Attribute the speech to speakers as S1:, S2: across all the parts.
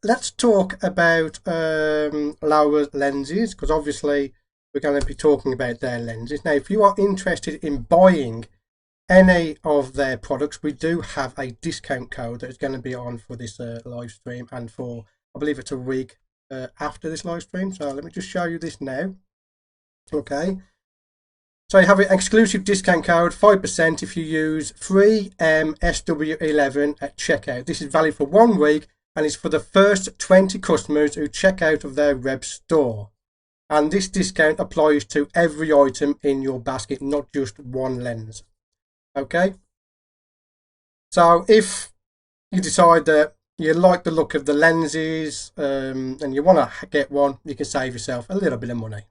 S1: let's talk about Laowa lenses, because obviously we're going to be talking about their lenses. Now, if you are interested in buying any of their products, we do have a discount code that is going to be on for this live stream and for, I believe it's a week after this live stream. So let me just show you this now. Okay. So you have an exclusive discount code, 5% if you use 3MSW11 at checkout. This is valid for 1 week and it's for the first 20 customers who check out of their web store. And this discount applies to every item in your basket, not just one lens. Okay. So if you decide that you like the look of the lenses and you want to get one, you can save yourself a little bit of money.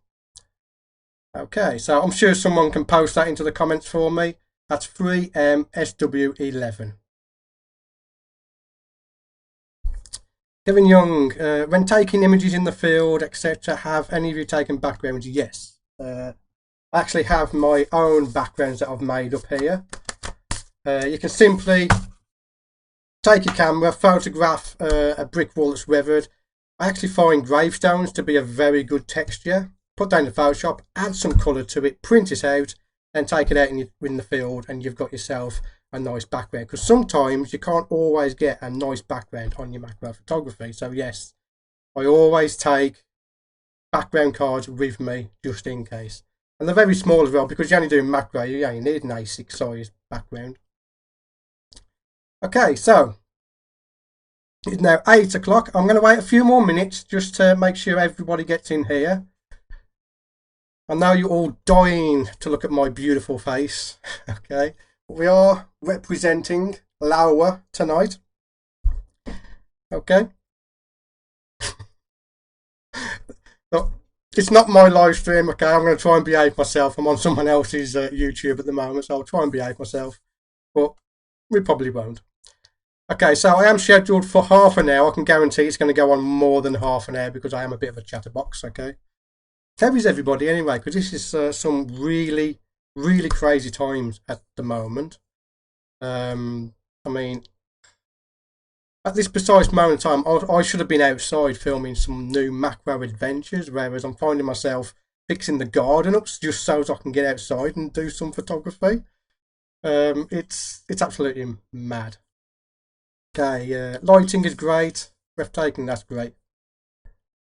S1: Okay, so I'm sure someone can post that into the comments for me. That's 3MSW11. Kevin Young, when taking images in the field, etc., have any of you taken backgrounds? Yes. I actually have my own backgrounds that I've made up here. You can simply take your camera, photograph a brick wall that's weathered. I actually find gravestones to be a very good texture. Put down the Photoshop, add some colour to it, print it out, and take it out in the field, and you've got yourself a nice background. Because sometimes you can't always get a nice background on your macro photography. So yes, I always take background cards with me just in case. And they're very small as well, because you're only doing macro, you only need an A6 size background. Okay, so it's now 8 o'clock. I'm going to wait a few more minutes just to make sure everybody gets in here. I know you're all dying to look at my beautiful face. Okay, we are representing Laowa tonight. Okay. So, it's not my live stream, okay? I'm going to try and behave myself. I'm on someone else's YouTube at the moment, so I'll try and behave myself. But we probably won't. Okay, so I am scheduled for half an hour. I can guarantee it's going to go on more than half an hour because I am a bit of a chatterbox, okay? How is everybody anyway? Because this is some really, really crazy times at the moment. I mean, at this precise moment in time, I should have been outside filming some new macro adventures, whereas I'm finding myself fixing the garden up just so I can get outside and do some photography. It's absolutely mad. Okay, lighting is great, breathtaking. That's great.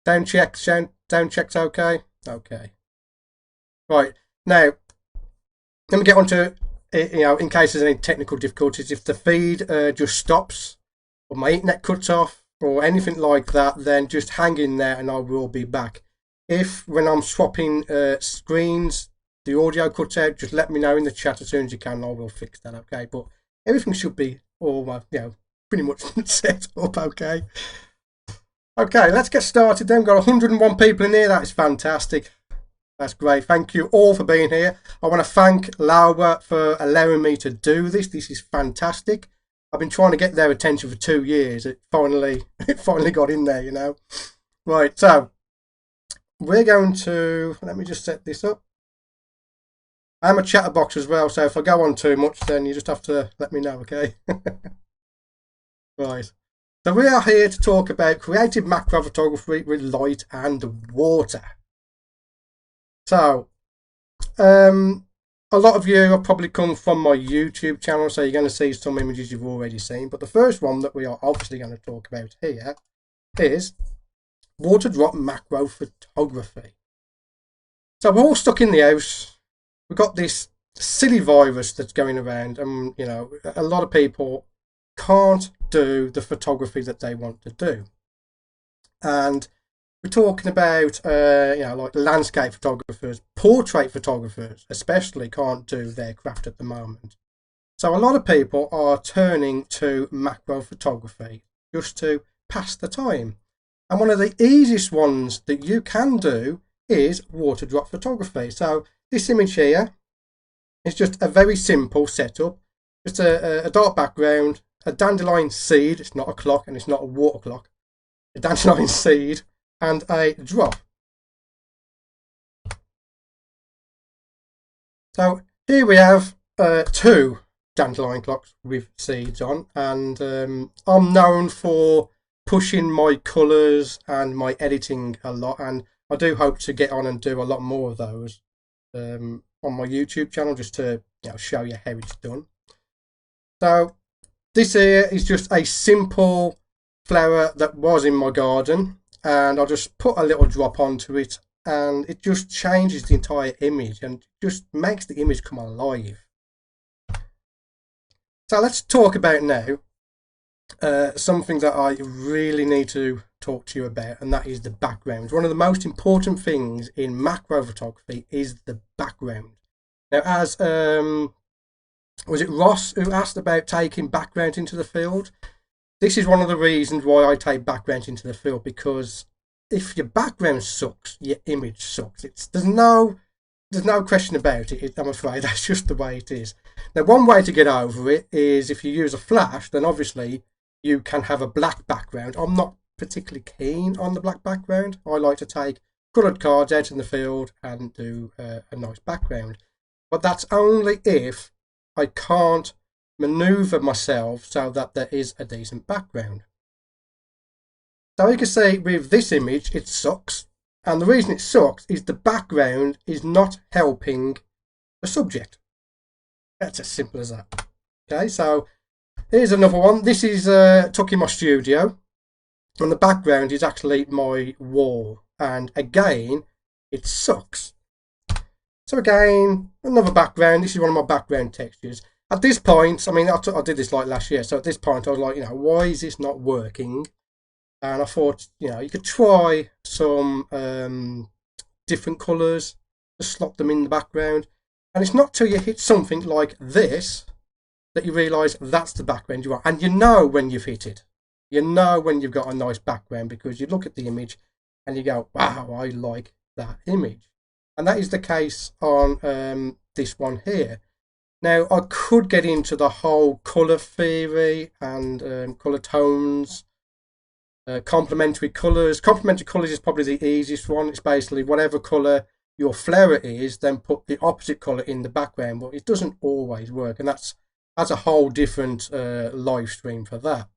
S1: Sound check's okay. Okay. Right, now, let me get on to, in case there's any technical difficulties, if the feed just stops, or my internet cuts off, or anything like that, then just hang in there and I will be back. If, when I'm swapping screens, the audio cuts out, just let me know in the chat as soon as you can, and I will fix that, okay? But everything should be all, pretty much set up, okay? Okay, let's get started then. We've got 101 people in here. That is fantastic. That's great. Thank you all for being here. I want to thank Laowa for allowing me to do this. This is fantastic. I've been trying to get their attention for 2 years. It finally got in there, you know. Right, so we're going to, let me just set this up. I'm a chatterbox as well, so if I go on too much, then you just have to let me know, okay? Right. So we are here to talk about creative macro photography with light and water. So, a lot of you have probably come from my YouTube channel, so you're going to see some images you've already seen. But the first one that we are obviously going to talk about here is water drop macro photography. So we're all stuck in the house. We've got this silly virus that's going around, and a lot of people can't do the photography that they want to do. And we're talking about like landscape photographers, portrait photographers especially can't do their craft at the moment. So a lot of people are turning to macro photography just to pass the time. And one of the easiest ones that you can do is water drop photography. So this image here is just a very simple setup. Just a dark background, a dandelion seed. It's not a clock and it's not a water clock. A dandelion seed and a drop. So here we have 2 dandelion clocks with seeds on, and I'm known for pushing my colours and my editing a lot, and I do hope to get on and do a lot more of those on my YouTube channel, just to show you how it's done. So this here is just a simple flower that was in my garden, and I'll just put a little drop onto it, and it just changes the entire image and just makes the image come alive. So let's talk about now something that I really need to talk to you about, and that is the background. One of the most important things in macro photography is the background. Now, as was it Ross who asked about taking background into the field? This is one of the reasons why I take background into the field, because if your background sucks, your image sucks. There's no question about it. I'm afraid that's just the way it is. Now, one way to get over it is if you use a flash, then obviously you can have a black background. I'm not particularly keen on the black background. I like to take coloured cards out in the field and do a nice background. But that's only if I can't manoeuvre myself so that there is a decent background. So you can see with this image, it sucks. And the reason it sucks is the background is not helping the subject. That's as simple as that. Okay, so here's another one. This is took in my studio, and the background is actually my wall. And again, it sucks. So again, another background. This is one of my background textures. At this point, I mean, I did this like last year. So at this point, I was like, why is this not working? And I thought, you could try some different colours to slot them in the background. And it's not till you hit something like this that you realise that's the background you want. And you know when you've hit it. You know when you've got a nice background, because you look at the image and you go, wow, I like that image. And that is the case on this one here. Now, I could get into the whole colour theory and colour tones. Complementary colours. Complementary colours is probably the easiest one. It's basically whatever colour your flower is, then put the opposite colour in the background. But it doesn't always work, and that's a whole different live stream for that.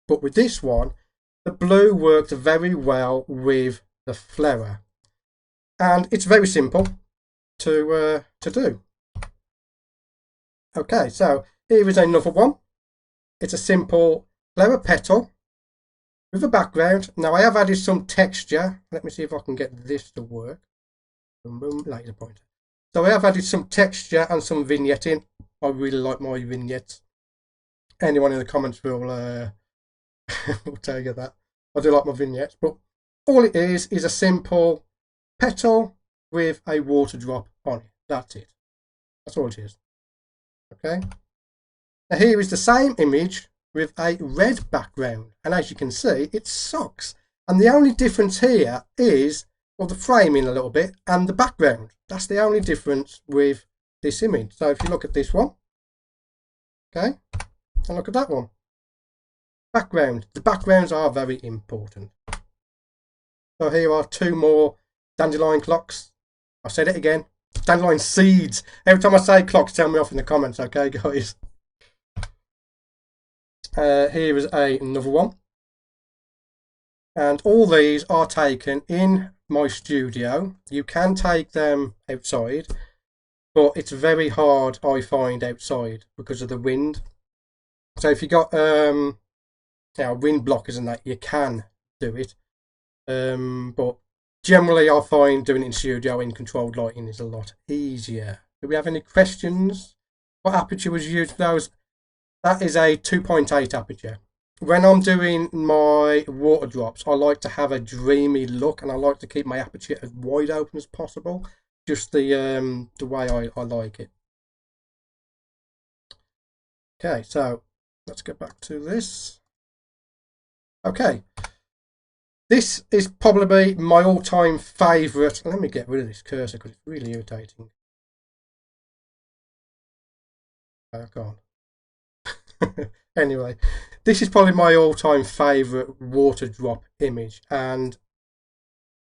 S1: But with this one, the blue worked very well with the flower, and it's very simple to do. Okay, so here is another one. It's a simple flower petal with a background. Now I have added some texture. Let me see if I can get this to work. Boom, boom, laser pointer. So I have added some texture and some vignetting. I really like my vignettes. Anyone in the comments will will tell you that. I do like my vignettes, but all it is a simple petal with a water drop on it. That's it. That's all it is. Okay. Now here is the same image with a red background, and as you can see, it sucks. And the only difference here is, well, the framing a little bit and the background. That's the only difference with this image. So if you look at this one, okay, and look at that one, background. The backgrounds are very important. So here are two more dandelion clocks. I said it again, dandelion seeds. Every time I say clocks, tell me off in the comments, okay, guys. Here is another one, and all these are taken in my studio. You can take them outside, but it's very hard, I find, outside because of the wind. So if you got wind blockers and that, you can do it, but generally I find doing it in studio in controlled lighting is a lot easier. Do we have any questions? What aperture was used for those? That is a 2.8 aperture. When I'm doing my water drops, I like to have a dreamy look, and I like to keep my aperture as wide open as possible. Just the way I like it. Okay, so let's get back to this. Okay, this is probably my all-time favourite. Let me get rid of this cursor because it's really irritating. I can't. Anyway, this is probably my all-time favourite water drop image, and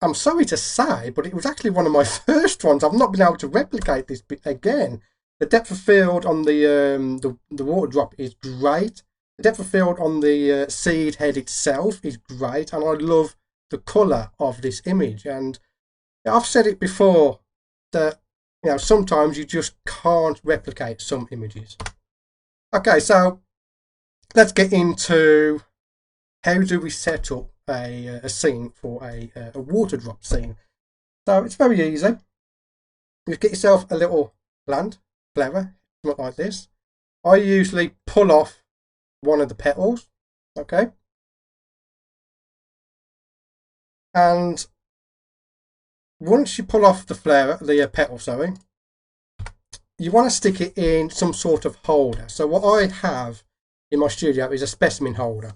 S1: I'm sorry to say, but it was actually one of my first ones. I've not been able to replicate this again. The depth of field on the water drop is great, The depth of field on the seed head itself is great, and I love the colour of this image. And I've said it before that sometimes you just can't replicate some images. Okay, so let's get into how do we set up a scene for a water drop scene. So it's very easy. You get yourself a little plant, flower, something like this. I usually pull off one of the petals, okay, and once you pull off the petal, sorry, you want to stick it in some sort of holder. So what I have in my studio is a specimen holder.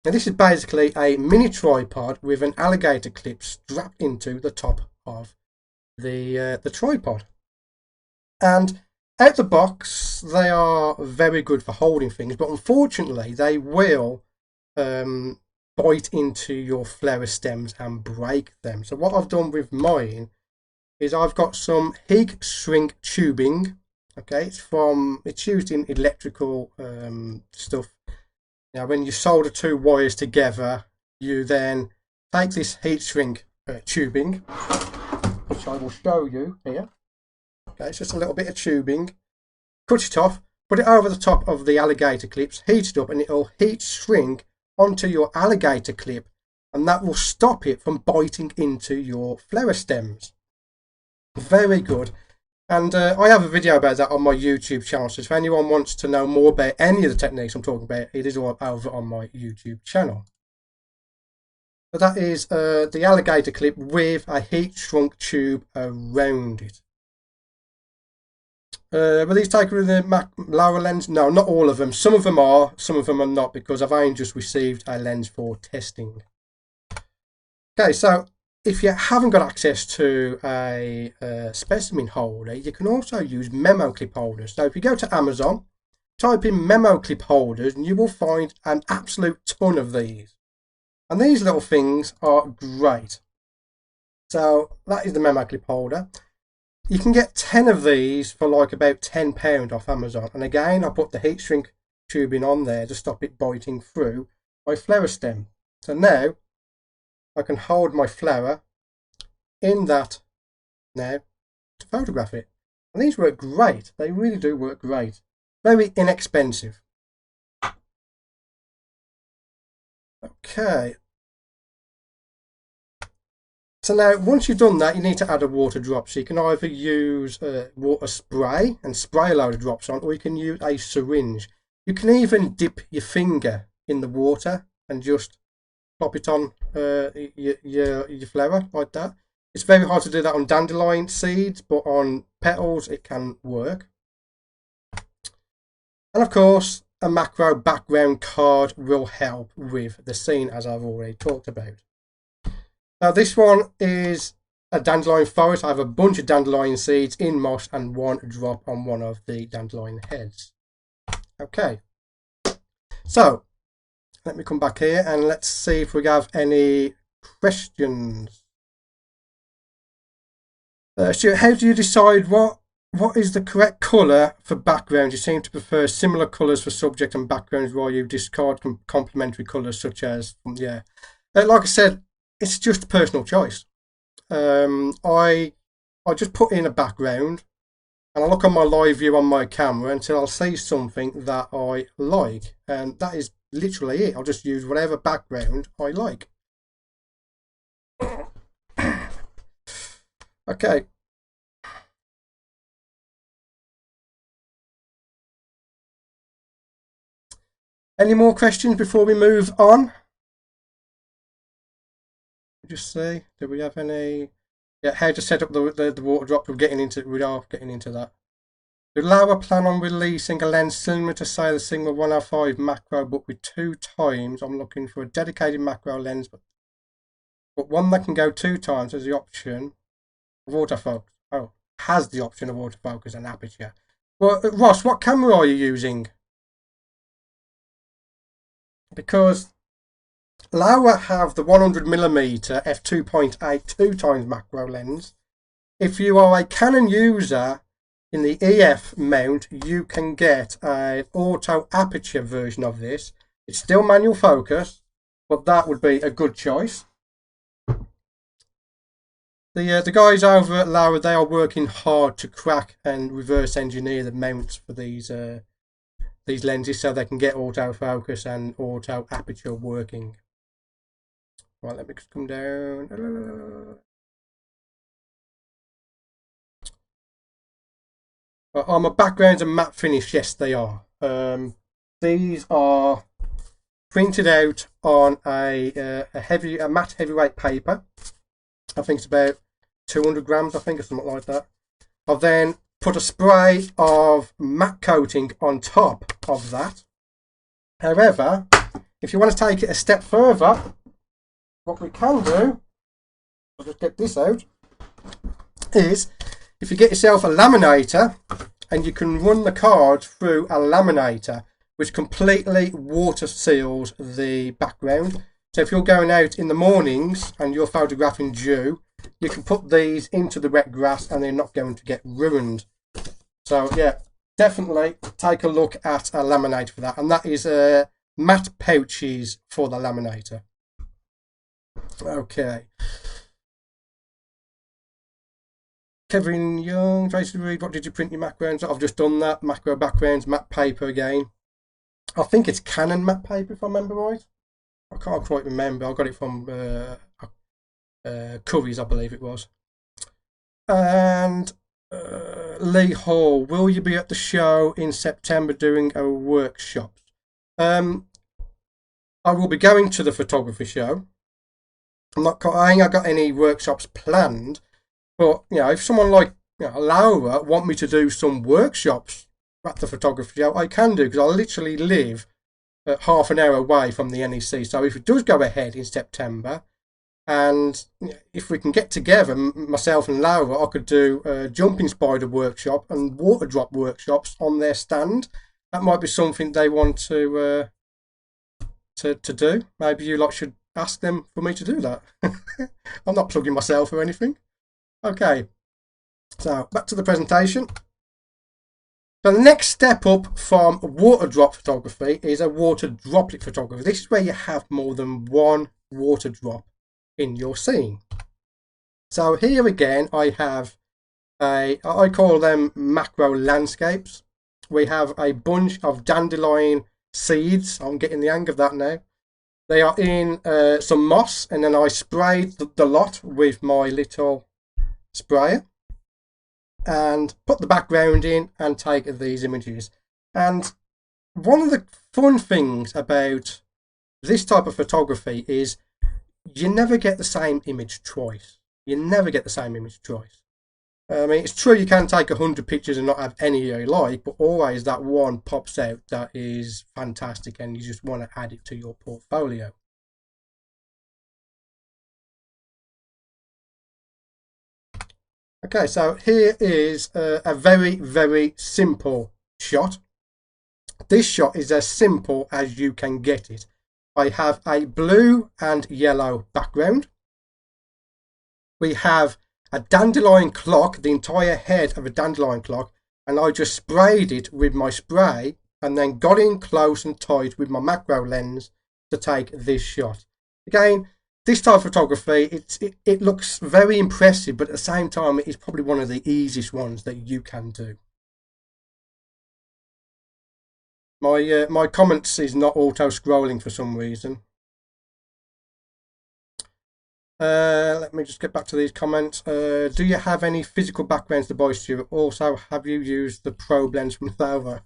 S1: Now this is basically a mini tripod with an alligator clip strapped into the top of the tripod. And out the box, they are very good for holding things, but unfortunately they will bite into your flower stems and break them. So what I've done with mine is I've got some heat shrink tubing. Okay, it's used in electrical stuff. Now when you solder two wires together, you then take this heat shrink tubing, which I will show you here. Okay, it's just a little bit of tubing. Cut it off, put it over the top of the alligator clips, heat it up, and it'll heat shrink onto your alligator clip, and that will stop it from biting into your flower stems. Very good. And I have a video about that on my YouTube channel, so if anyone wants to know more about any of the techniques I'm talking about, it is all over on my YouTube channel. So that is the alligator clip with a heat shrunk tube around it. Were these taken with the Laowa lens? No, not all of them. Some of them are, some of them are not, because I've only just received a lens for testing. Okay, so if you haven't got access to a specimen holder, you can also use Memo clip holders. So if you go to Amazon, type in Memo clip holders, and you will find an absolute ton of these. And these little things are great. So that is the Memo clip holder. You can get 10 of these for like about £10 off Amazon. And again, I put the heat shrink tubing on there to stop it biting through my flower stem. So now I can hold my flower in that now to photograph it. And these work great. They really do work great. Very inexpensive. Okay. So now, once you've done that, you need to add a water drop. So you can either use water spray and spray a load of drops on, or you can use a syringe. You can even dip your finger in the water and just plop it on your flower like that. It's very hard to do that on dandelion seeds, but on petals it can work. And of course, a macro background card will help with the scene, as I've already talked about. Now this one is a dandelion forest. I have a bunch of dandelion seeds in moss and one drop on one of the dandelion heads. Okay, so let me come back here and let's see if we have any questions. Stuart, how do you decide what is the correct colour for background? You seem to prefer similar colours for subject and backgrounds while you discard complementary colours such as, yeah. Like I said, it's just personal choice. I just put in a background and I look on my live view on my camera until I'll see something that I like, and that is literally it. I'll just use whatever background I like. Okay. Any more questions before we move on? Just see, do we have any? Yeah, how to set up the water drop? We are getting into that. Do Laowa plan on releasing a lens similar to, say, the Sigma 105 macro, but with 2 times? I'm looking for a dedicated macro lens, but one that can go 2 times as the option of autofocus. Oh, has the option of autofocus and aperture. Well, Ross, what camera are you using? Because Laowa have the 100mm f2.8 2 times macro lens. If you are a Canon user, in the EF mount, you can get an auto aperture version of this. It's still manual focus, but that would be a good choice. The guys over at Laowa, they are working hard to crack and reverse engineer the mounts for these lenses so they can get autofocus and auto aperture working. Right, let me just come down. Are my backgrounds and matte finish? Yes, they are. These are printed out on a matte heavyweight paper. I think it's about 200 grams, I think, or something like that. I've then put a spray of matte coating on top of that. However, if you want to take it a step further, what we can do, I'll just get this out, is if you get yourself a laminator and you can run the card through a laminator which completely water seals the background. So if you're going out in the mornings and you're photographing dew, you can put these into the wet grass and they're not going to get ruined. So yeah, definitely take a look at a laminator for that. And that is matte pouches for the laminator. Okay. Kevin Young, Tracy Reed, what did you print your backgrounds? I've just done that. Macro backgrounds, matte paper again. I think it's Canon matte paper if I remember right. I can't quite remember. I got it from Curry's, I believe it was. And Lee Hall, will you be at the show in September doing a workshop? I will be going to the photography show. I ain't got any workshops planned, but you know, if someone like Laowa want me to do some workshops at the photography show, I can do, because I literally live half an hour away from the NEC. So if it does go ahead in September, and if we can get together, myself and Laowa, I could do a jumping spider workshop and water drop workshops on their stand. That might be something they want to do. Maybe you lot should ask them for me to do that. I'm not plugging myself or anything. Okay, so back to the presentation. So the next step up from water drop photography is a water droplet photography. This is where you have more than one water drop in your scene. So here again, I have I call them macro landscapes. We have a bunch of dandelion seeds. I'm getting the hang of that now. They are in some moss, and then I sprayed the lot with my little sprayer and put the background in and take these images. And one of the fun things about this type of photography is you never get the same image twice. You never get the same image twice. I mean, it's true you can take 100 pictures and not have any you like, but always that one pops out that is fantastic and you just want to add it to your portfolio. Okay, so here is a very, very simple shot. This shot is as simple as you can get it. I have a blue and yellow background. We have a dandelion clock, the entire head of a dandelion clock, and I just sprayed it with my spray and then got in close and tight with my macro lens to take this shot. Again, this type of photography, it looks very impressive, but at the same time, it is probably one of the easiest ones that you can do. My comments is not auto scrolling for some reason. Let me just get back to these comments. Do you have any physical backgrounds to buy, Stuart? Also, have you used the probe lens from Laowa?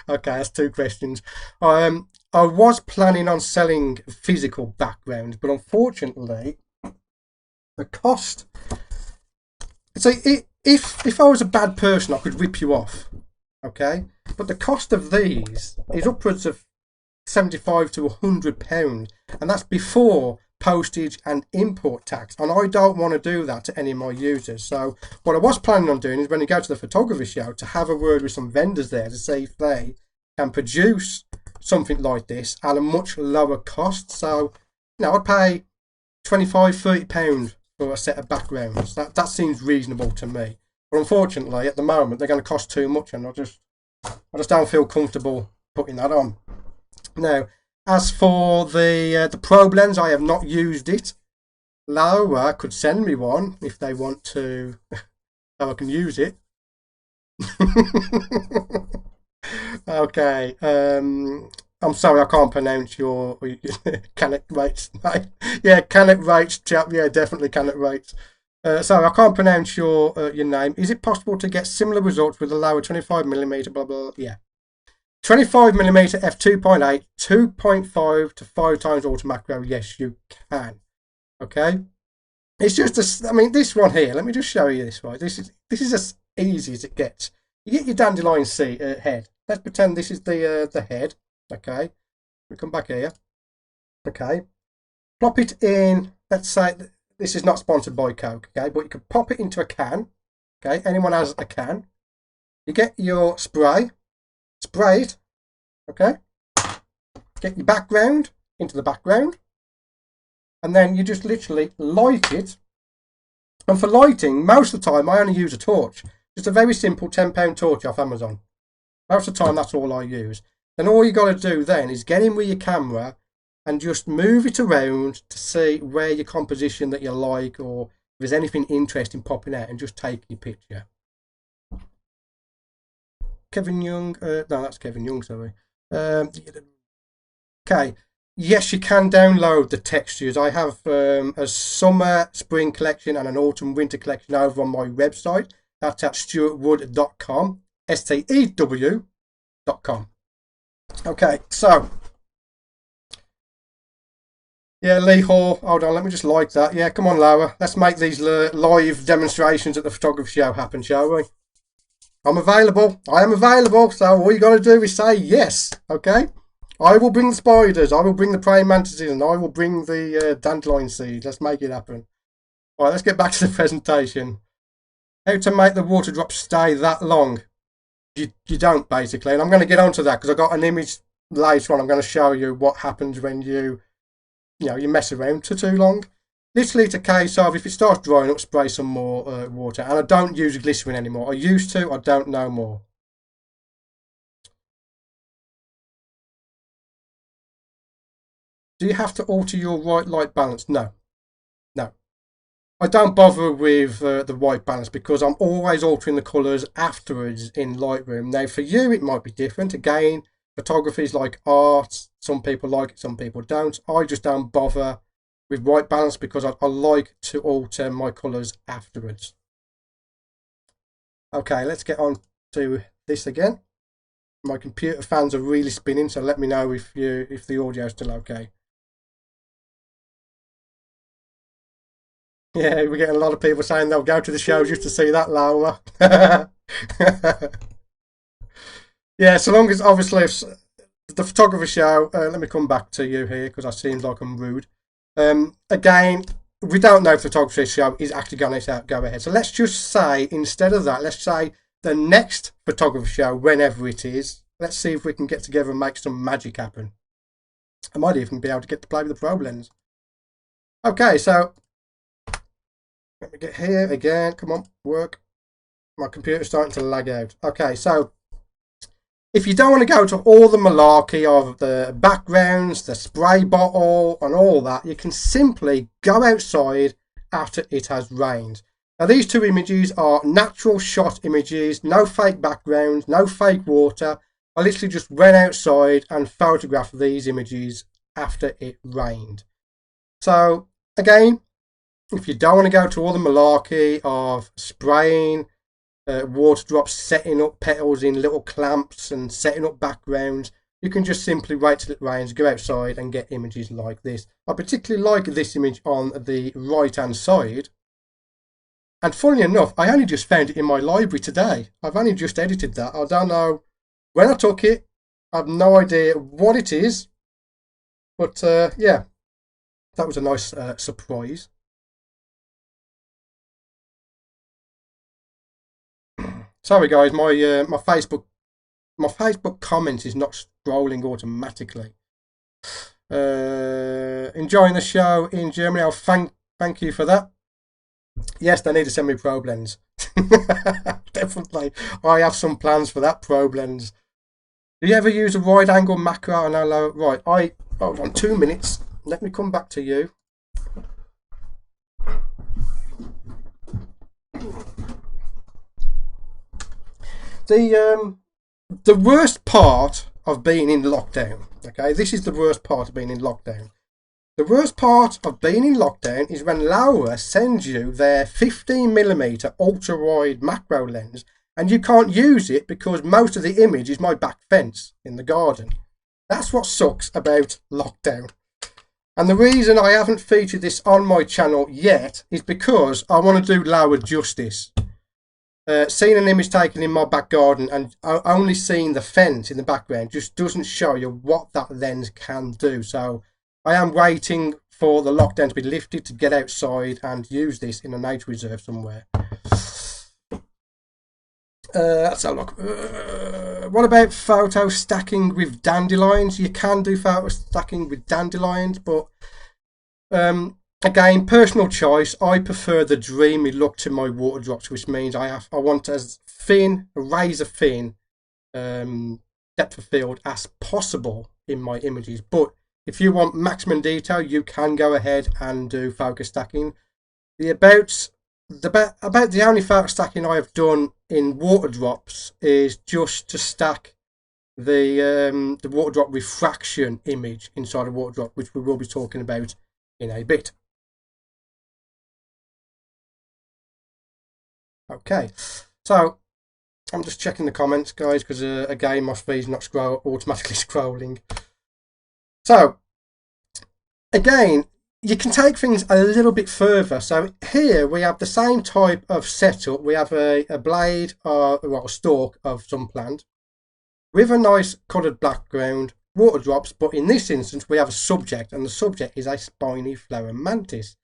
S1: Okay, that's two questions. I was planning on selling physical backgrounds, but unfortunately, the cost. So if I was a bad person, I could rip you off. Okay, but the cost of these is upwards of £75 to £100, and that's before postage and import tax, and I don't want to do that to any of my users. So what I was planning on doing is when you go to the photography show to have a word with some vendors there to see if they can produce something like this at a much lower cost. So I'd pay £25 to £30 for a set of backgrounds. That seems reasonable to me. But unfortunately, at the moment, they're going to cost too much, and I just don't feel comfortable putting that on. Now, as for the probe lens, I have not used it. Laowa could send me one if they want to, so I can use it. Okay. I'm sorry, I can't pronounce your Canet rates. Yeah, Canet rates, chap. Yeah, definitely Canet rates. Sorry, I can't pronounce your name. Is it possible to get similar results with a lower 25mm? Blah blah. Yeah, 25mm f2.8, 2.5 to 5 times auto macro. Yes, you can. Okay. It's just I mean, this one here. Let me just show you this. Right. This is as easy as it gets. You get your dandelion seed head. Let's pretend this is the head. Okay. We come back here. Okay. Plop it in. Let's say this is not sponsored by Coke. Okay, but you can pop it into a can. Okay. Anyone has a can. You get your spray. Spray it. Okay. Get your background into the background. And then you just literally light it. And for lighting, most of the time I only use a torch. Just a very simple £10 torch off Amazon. Most of the time that's all I use. Then all you got to do then is get in with your camera and just move it around to see where your composition that you like, or if there's anything interesting popping out, and just take your picture. Kevin Young, no, that's Kevin Young, sorry. Okay. Yes, you can download the textures. I have a summer, spring collection and an autumn, winter collection over on my website. That's at stewartwood.com, STEW.com. Okay, so. Yeah, Lee Hall. Hold on, let me just like that. Yeah, come on, Laowa. Let's make these live demonstrations at the photography show happen, shall we? I'm available. I am available. So all you got to do is say yes, okay? I will bring the spiders, I will bring the praying mantises, and I will bring the dandelion seed. Let's make it happen. All right, let's get back to the presentation. How to make the water drops stay that long. You don't, basically. And I'm going to get onto that because I've got an image later on. I'm going to show you what happens when you mess around for too long. Literally, it's a case of if it starts drying up, spray some more water. And I don't use glycerin anymore. I used to, I don't know more. Do you have to alter your white light balance? No. No. I don't bother with the white balance because I'm always altering the colours afterwards in Lightroom. Now, for you, it might be different. Again, photography is like art. Some people like it, some people don't. I just don't bother with white balance because I like to alter my colours afterwards. Okay, let's get on to this again. My computer fans are really spinning, so let me know if the audio is still okay. Yeah, we're getting a lot of people saying they'll go to the shows just to see that, Laowa. Yeah, so long as obviously if the photography show, let me come back to you here because that seems like I'm rude. Again, we don't know if the photography show is actually going to go ahead. So let's just say, instead of that, let's say the next photography show, whenever it is, let's see if we can get together and make some magic happen. I might even be able to get to play with the probe lens. Okay, so let me get here again. Come on, work. My computer's starting to lag out. Okay, so if you don't want to go to all the malarkey of the backgrounds, the spray bottle and all that, you can simply go outside after it has rained. Now these two images are natural shot images, no fake backgrounds, no fake water. I literally just went outside and photographed these images after it rained. So again, if you don't want to go to all the malarkey of spraying water drops, setting up petals in little clamps and setting up backgrounds, you can just simply wait till it rains, go outside and get images like this. I particularly like this image on the right hand side, and funnily enough, I only just found it in my library today. I've only just edited that. I don't know when I took it. I have no idea what it is, but yeah, that was a nice surprise. Sorry guys, my Facebook comments is not scrolling automatically. Enjoying the show in Germany. I'll thank you for that. Yes, they need to send me probe lens. Definitely. I have some plans for that probe lens. Do you ever use a wide angle macro? And right, hold on 2 minutes. Let me come back to you. The worst part of being in lockdown, okay, this is the worst part of being in lockdown. The worst part of being in lockdown is when Laowa sends you their 15mm ultra wide macro lens and you can't use it because most of the image is my back fence in the garden. That's what sucks about lockdown. And the reason I haven't featured this on my channel yet is because I want to do Laowa justice. Seeing an image taken in my back garden and only seeing the fence in the background just doesn't show you what that lens can do. So I am waiting for the lockdown to be lifted to get outside and use this in a nature reserve somewhere. Let's have a look. What about photo stacking with dandelions? You can do photo stacking with dandelions, but again, personal choice. I prefer the dreamy look to my water drops, which means I want as thin, razor thin depth of field as possible in my images. But if you want maximum detail, you can go ahead and do focus stacking. About the only photo stacking I have done in water drops is just to stack the water drop refraction image inside a water drop, which we will be talking about in a bit. Okay, so I'm just checking the comments, guys, because again my feed's not automatically scrolling. So again, you can take things a little bit further. So here we have the same type of setup. We have a blade or a stalk of some plant with a nice coloured background, water drops, but in this instance we have a subject, and the subject is a spiny flower mantis.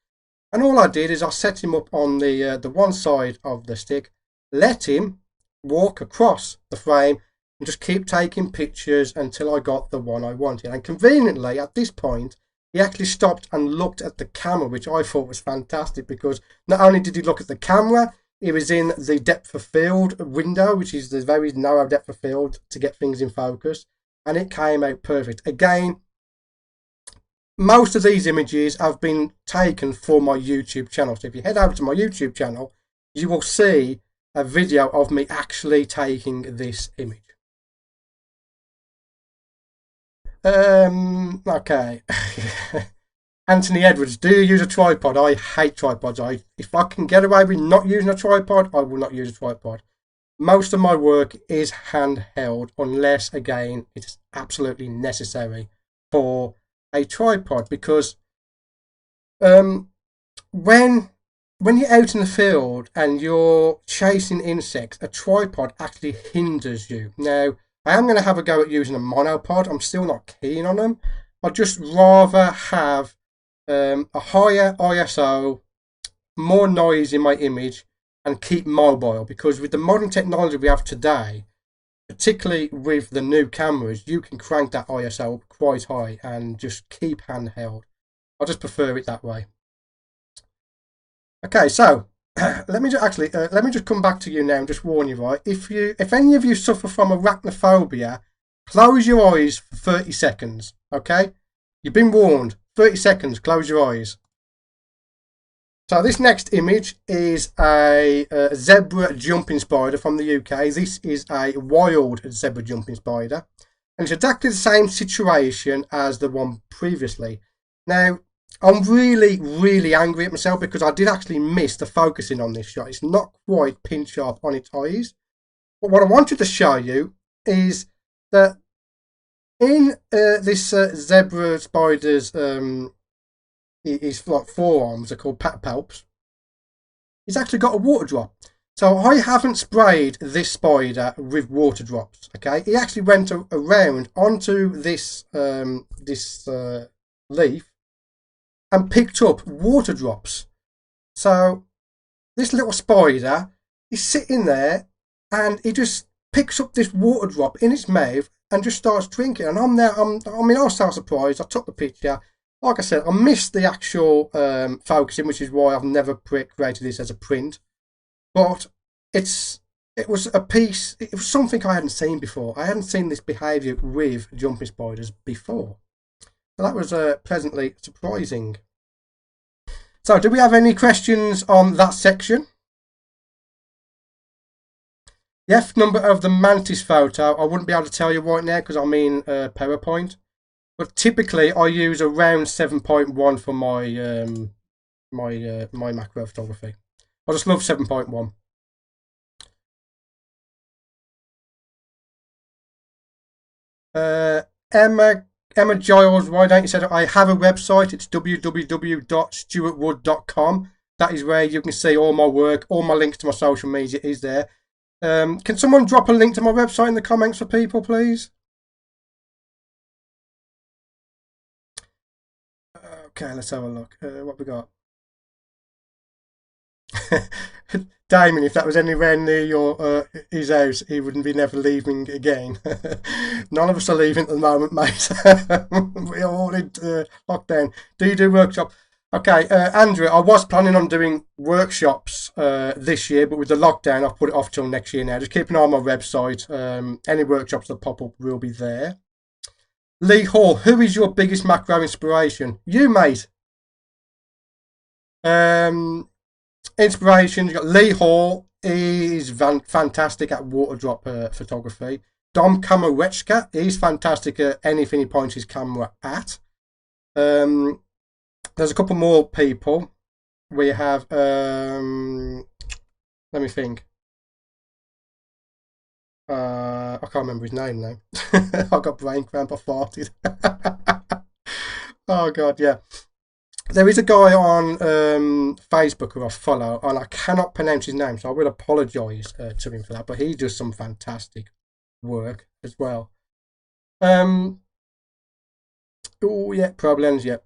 S1: And all I did is I set him up on the one side of the stick, let him walk across the frame and just keep taking pictures until I got the one I wanted. And conveniently at this point he actually stopped and looked at the camera, which I thought was fantastic, because not only did he look at the camera, he was in the depth of field window, which is the very narrow depth of field to get things in focus, and it came out perfect. Again, most of these images have been taken for my YouTube channel. So if you head over to my YouTube channel, you will see a video of me actually taking this image. Okay. Anthony Edwards, do you use a tripod? I hate tripods. If I can get away with not using a tripod, I will not use a tripod. Most of my work is handheld, unless again it's absolutely necessary for a tripod, because when you're out in the field and you're chasing insects, a tripod actually hinders you. Now, I am going to have a go at using a monopod. I'm still not keen on them. I'd just rather have a higher ISO, more noise in my image, and keep mobile, because with the modern technology we have today, particularly with the new cameras, you can crank that ISO up quite high and just keep handheld. I just prefer it that way. Okay, so let me just come back to you now and just warn you, right? If any of you suffer from arachnophobia, close your eyes for 30 seconds, okay? You've been warned. 30 seconds, close your eyes. So this next image is a zebra jumping spider from the UK. This is a wild zebra jumping spider, and it's exactly the same situation as the one previously. Now, I'm really angry at myself because I did actually miss the focusing on this shot. It's not quite pin sharp on its eyes. But what I wanted to show you is that in this zebra spider's his like forearms are called palps. He's actually got a water drop. So I haven't sprayed this spider with water drops. Okay, he actually went around onto this leaf and picked up water drops. So this little spider is sitting there and he just picks up this water drop in his mouth and just starts drinking. And I'm there. I was so surprised. I took the picture. Like I said, I missed the actual focusing, which is why I've never created this as a print. But it was a piece, it was something I hadn't seen before. I hadn't seen this behaviour with jumping spiders before. So that was pleasantly surprising. So do we have any questions on that section? The F number of the mantis photo, I wouldn't be able to tell you right now because I'm in PowerPoint. But typically I use around 7.1 for my macro photography. I just love 7.1. Emma Giles, why don't you say that? I have a website. It's www.stuartwood.com. That is where you can see all my work. All my links to my social media is there. Can someone drop a link to my website in the comments for people, please? Okay, let's have a look. What we got? Damien, if that was anywhere near his house, he wouldn't be never leaving again. None of us are leaving at the moment, mate. We're all in lockdown. Do you do workshop? Okay, Andrew, I was planning on doing workshops this year, but with the lockdown, I've put it off till next year now. Just keep an eye on my website. Any workshops that pop up will be there. Lee Hall, who is your biggest macro inspiration? You, mate. Inspiration, you've got Lee Hall. He is fantastic at water drop photography. Dom Kamarechka, he's fantastic at anything he points his camera at. There's a couple more people. We have, let me think. I can't remember his name now. I got brain cramp, I farted. Oh god, yeah. There is a guy on Facebook who I follow, and I cannot pronounce his name, so I will apologise to him for that. But he does some fantastic work as well. Oh yeah, problems, yeah.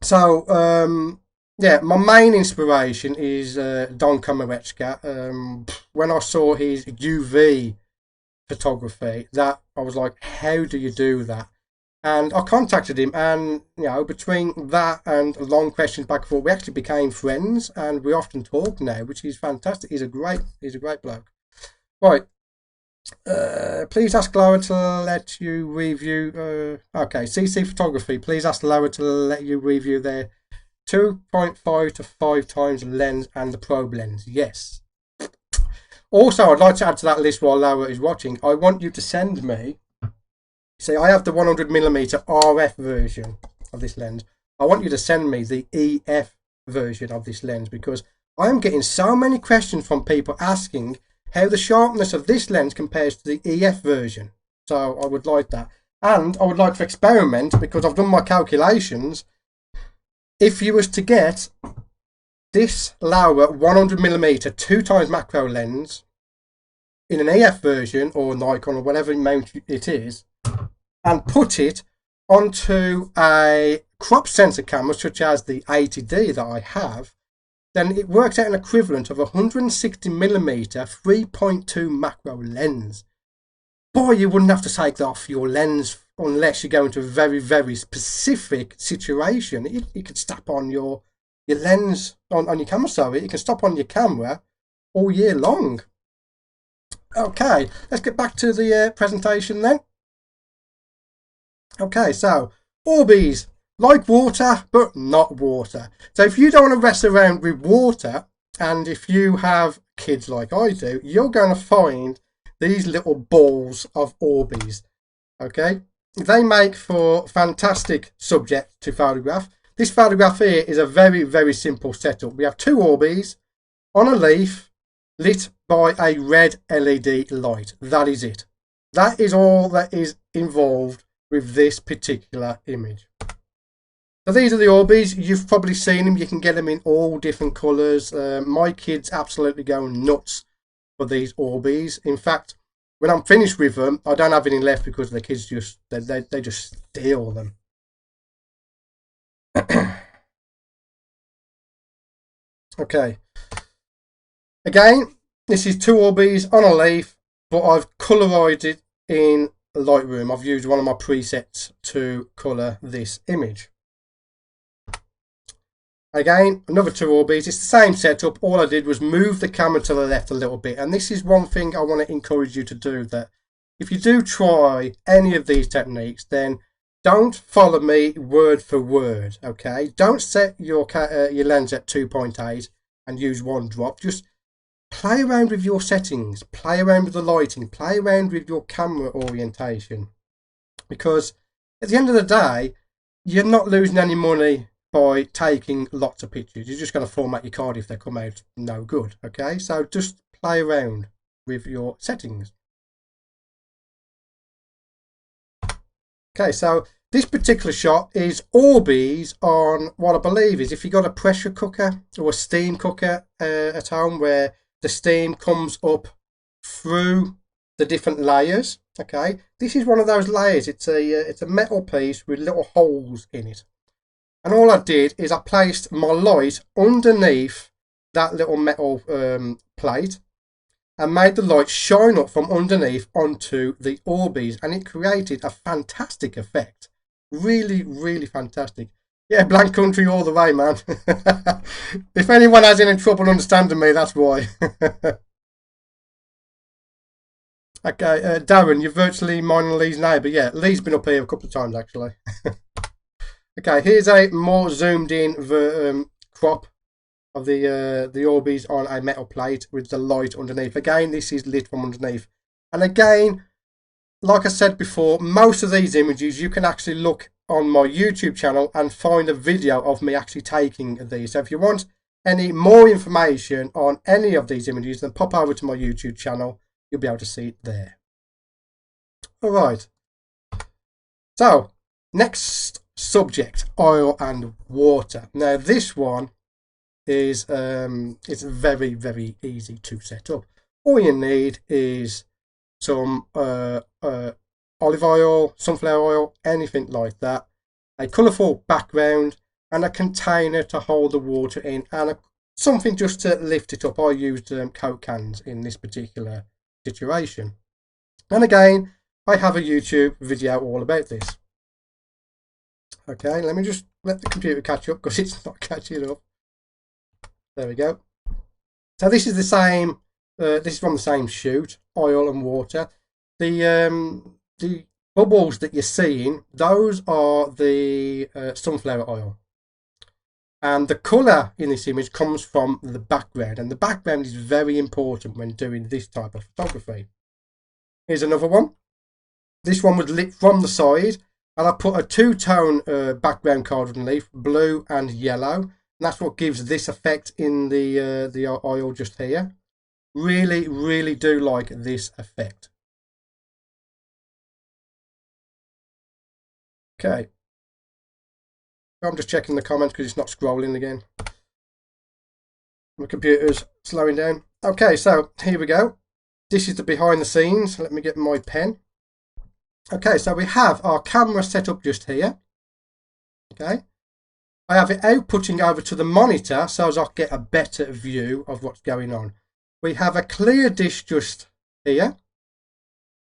S1: So yeah, my main inspiration is Don Kamarechka. When I saw his UV photography, that I was like, how do you do that? And I contacted him, and you know, between that and long questions back and forth, we actually became friends, and we often talk now, which is fantastic. He's a great bloke. Right. Please ask Laowa to let you review. Okay, CC Photography. Please ask Laowa to let you review their 2.5 to 5 times lens and the probe lens. Yes. Also, I'd like to add to that list while Laowa is watching. I want you to send me. See, I have the 100mm RF version of this lens. I want you to send me the EF version of this lens because I am getting so many questions from people asking how the sharpness of this lens compares to the EF version. So I would like that. And I would like to experiment because I've done my calculations. If you was to get this Laowa 100mm 2 times macro lens in an EF version or Nikon or whatever mount it is, and put it onto a crop sensor camera such as the 80D that I have, then it works out an equivalent of a 160mm 3.2 macro lens. Boy, you wouldn't have to take off your lens unless you go into a very, very specific situation. You could stop on your lens on your camera, sorry. You can stop on your camera all year long. Okay, let's get back to the presentation then. Okay, so Orbeez, like water, but not water. So if you don't want to mess around with water, and if you have kids like I do, you're going to find these little balls of Orbeez. Okay, they make for fantastic subject to photograph. This photograph here is a very, very simple setup. We have 2 Orbeez on a leaf lit by a red LED light. That is it. That is all that is involved with this particular image. So these are the Orbeez. You've probably seen them. You can get them in all different colours. My kids absolutely go nuts for these Orbeez. In fact, when I'm finished with them, I don't have any left because the kids just they just steal them. Okay. Again, this is 2 Orbeez on a leaf, but I've colorized it in Lightroom. I've used one of my presets to colour this image. Again, another 2 Orbeez. It's the same setup. All I did was move the camera to the left a little bit. And this is one thing I want to encourage you to do, that if you do try any of these techniques, then don't follow me word for word, okay? Don't set your lens at 2.8 and use 1 drop. Just play around with your settings, play around with the lighting, play around with your camera orientation. Because at the end of the day, you're not losing any money by taking lots of pictures. You're just going to format your card if they come out no good, okay? So just play around with your settings. Okay, so this particular shot is Orbeez on what I believe is, if you got a pressure cooker or a steam cooker at home, where the steam comes up through the different layers. Okay, this is one of those layers. It's a metal piece with little holes in it. And all I did is I placed my light underneath that little metal plate and made the light shine up from underneath onto the Orbeez, and it created a fantastic effect. Really, really fantastic. Yeah, Blank Country all the way, man. If anyone has any trouble understanding me, that's why. Okay, Darren, you're virtually mine and Lee's neighbour. Yeah, Lee's been up here a couple of times, actually. Okay, here's a more zoomed in crop of the Orbeez on a metal plate with the light underneath. Again, this is lit from underneath. And again, like I said before, most of these images you can actually look on my YouTube channel and find a video of me actually taking these. So if you want any more information on any of these images, then pop over to my YouTube channel. You'll be able to see it there. All right. So next subject, oil and water. Now this one is it's very, very easy to set up. All you need is some olive oil, sunflower oil, anything like that, a colourful background, and a container to hold the water in, and something just to lift it up. I used Coke cans in this particular situation. And again, I have a YouTube video all about this. Okay, let me just let the computer catch up, because it's not catching up. There we go. So this is the same. This is from the same shoot, oil and water. The bubbles that you're seeing, those are the sunflower oil. And the colour in this image comes from the background. And the background is very important when doing this type of photography. Here's another one. This one was lit from the side. And I put a two-tone background card underneath, blue and yellow. And that's what gives this effect in the oil just here. Really, really do like this effect. Okay. I'm just checking the comments because it's not scrolling again. My computer's slowing down. Okay, so here we go. This is the behind the scenes. Let me get my pen. Okay, so we have our camera set up just here. Okay. I have it outputting over to the monitor so as I get a better view of what's going on. We have a clear dish just here.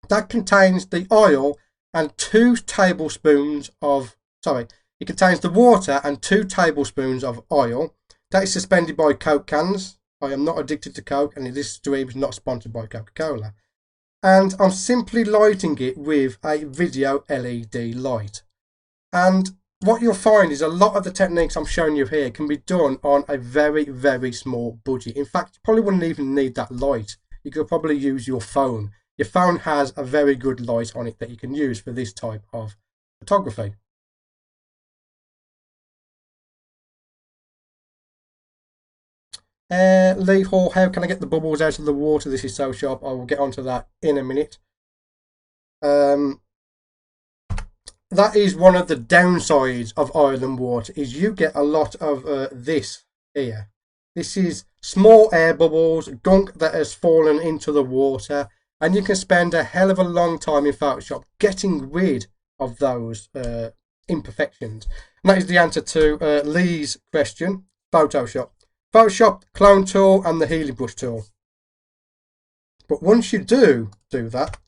S1: That contains the oil and 2 tablespoons of, it contains the water and 2 tablespoons of oil. That is suspended by Coke cans. I am not addicted to Coke, and this stream is not sponsored by Coca-Cola. And I'm simply lighting it with a video LED light. And what you'll find is a lot of the techniques I'm showing you here can be done on a very, very small budget. In fact, you probably wouldn't even need that light. You could probably use your phone. Your phone has a very good light on it that you can use for this type of photography. Lee Hall, how can I get the bubbles out of the water? This is so sharp. I will get onto that in a minute. That is one of the downsides of oil and water, is you get a lot of this here. This is small air bubbles, gunk that has fallen into the water, and you can spend a hell of a long time in Photoshop getting rid of those imperfections. And that is the answer to Lee's question. Photoshop, clone tool, and the healing brush tool. But once you do that,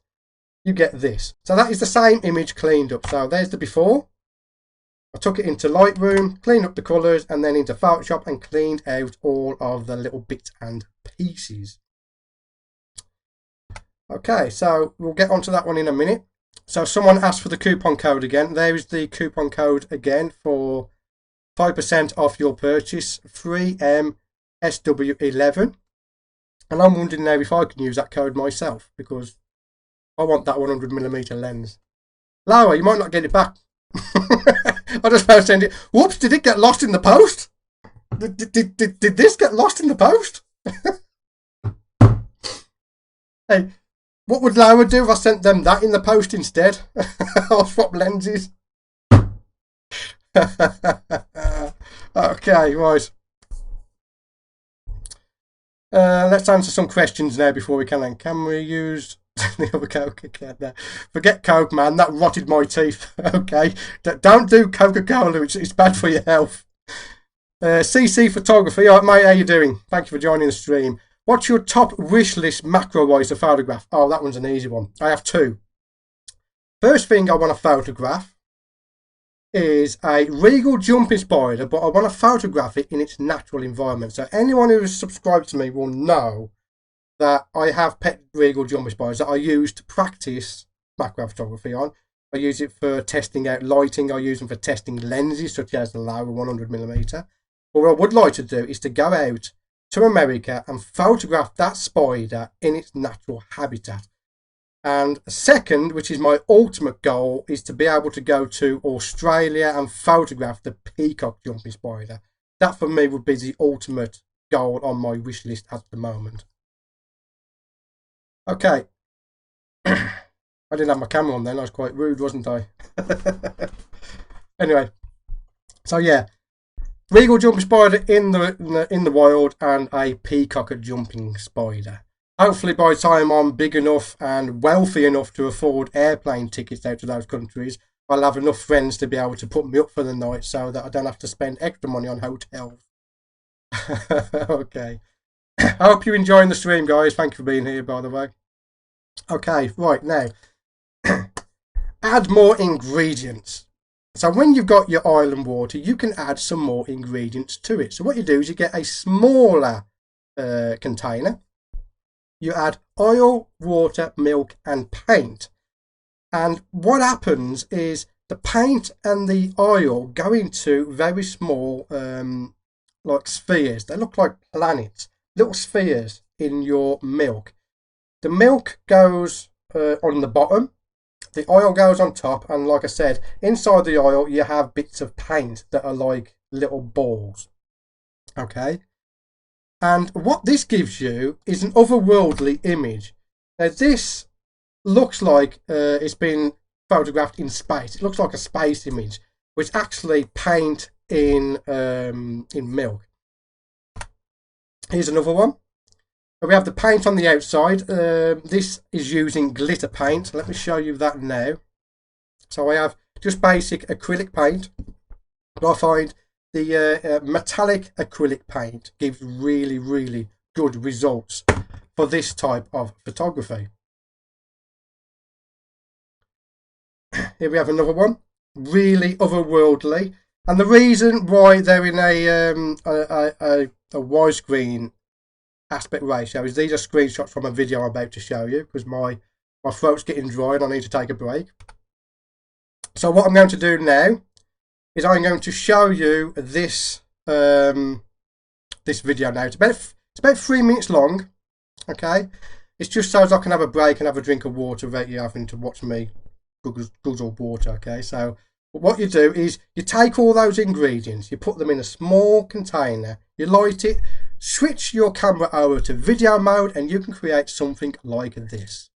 S1: you get this. So that is the same image cleaned up. So there's the before, I took it into Lightroom, cleaned up the colours, and then into Photoshop and cleaned out all of the little bits and pieces. Okay, so we'll get onto that one in a minute. So someone asked for the coupon code again. There is the coupon code again for 5% off your purchase, 3MSW11. And I'm wondering now if I can use that code myself, because I want that 100mm lens. Laowa, you might not get it back. I just now send it. Whoops, did it get lost in the post? Did this get lost in the post? Hey, what would Laowa do if I sent them that in the post instead? I'll swap lenses. Okay, right. Let's answer some questions now before we can. Can we use the other Coke again? Forget Coke, man. That rotted my teeth. Okay, don't do Coca-Cola. It's bad for your health. CC Photography. All right, mate, how you doing? Thank you for joining the stream. What's your top wish list macro-wise to photograph? Oh, that one's an easy one. I have two. First thing I want to photograph is a regal jumping spider, but I want to photograph it in its natural environment. So anyone who has subscribed to me will know that I have pet regal jumping spiders that I use to practice macro photography on. I use it for testing out lighting. I use them for testing lenses such as the Laowa 100mm. But what I would like to do is to go out to America and photograph that spider in its natural habitat. And second, which is my ultimate goal, is to be able to go to Australia and photograph the peacock jumping spider. That for me would be the ultimate goal on my wish list at the moment. Okay. I didn't have my camera on then. I was quite rude, wasn't I? Anyway, so yeah, regal jumping spider in the wild and a peacock jumping spider. Hopefully by the time I'm big enough and wealthy enough to afford airplane tickets out to those countries, I'll have enough friends to be able to put me up for the night so that I don't have to spend extra money on hotels. Okay. I hope you're enjoying the stream, guys. Thank you for being here, by the way. Okay, right, now. Add more ingredients. So when you've got your island water, you can add some more ingredients to it. So what you do is you get a smaller container. You add oil, water, milk and paint. And what happens is the paint and the oil go into very small like spheres. They look like planets, little spheres in your milk. The milk goes on the bottom, the oil goes on top, and like I said, inside the oil you have bits of paint that are like little balls. Okay. And what this gives you is an otherworldly image. Now this looks like it's been photographed in space. It looks like a space image, which actually paint in milk. Here's another one. We have the paint on the outside. This is using glitter paint. Let me show you that now. So I have just basic acrylic paint. I find the metallic acrylic paint gives really good results for this type of photography. Here we have another one, really otherworldly, and the reason why they're in a widescreen aspect ratio is these are screenshots from a video I'm about to show you, because my throat's getting dry and I need to take a break. So what I'm going to do now is I'm going to show you this this video now. It's about 3 minutes long. Okay, it's just so as I can have a break and have a drink of water without you having to watch me guzzle water. Okay, so what you do is you take all those ingredients, you put them in a small container, you light it, switch your camera over to video mode, and you can create something like this.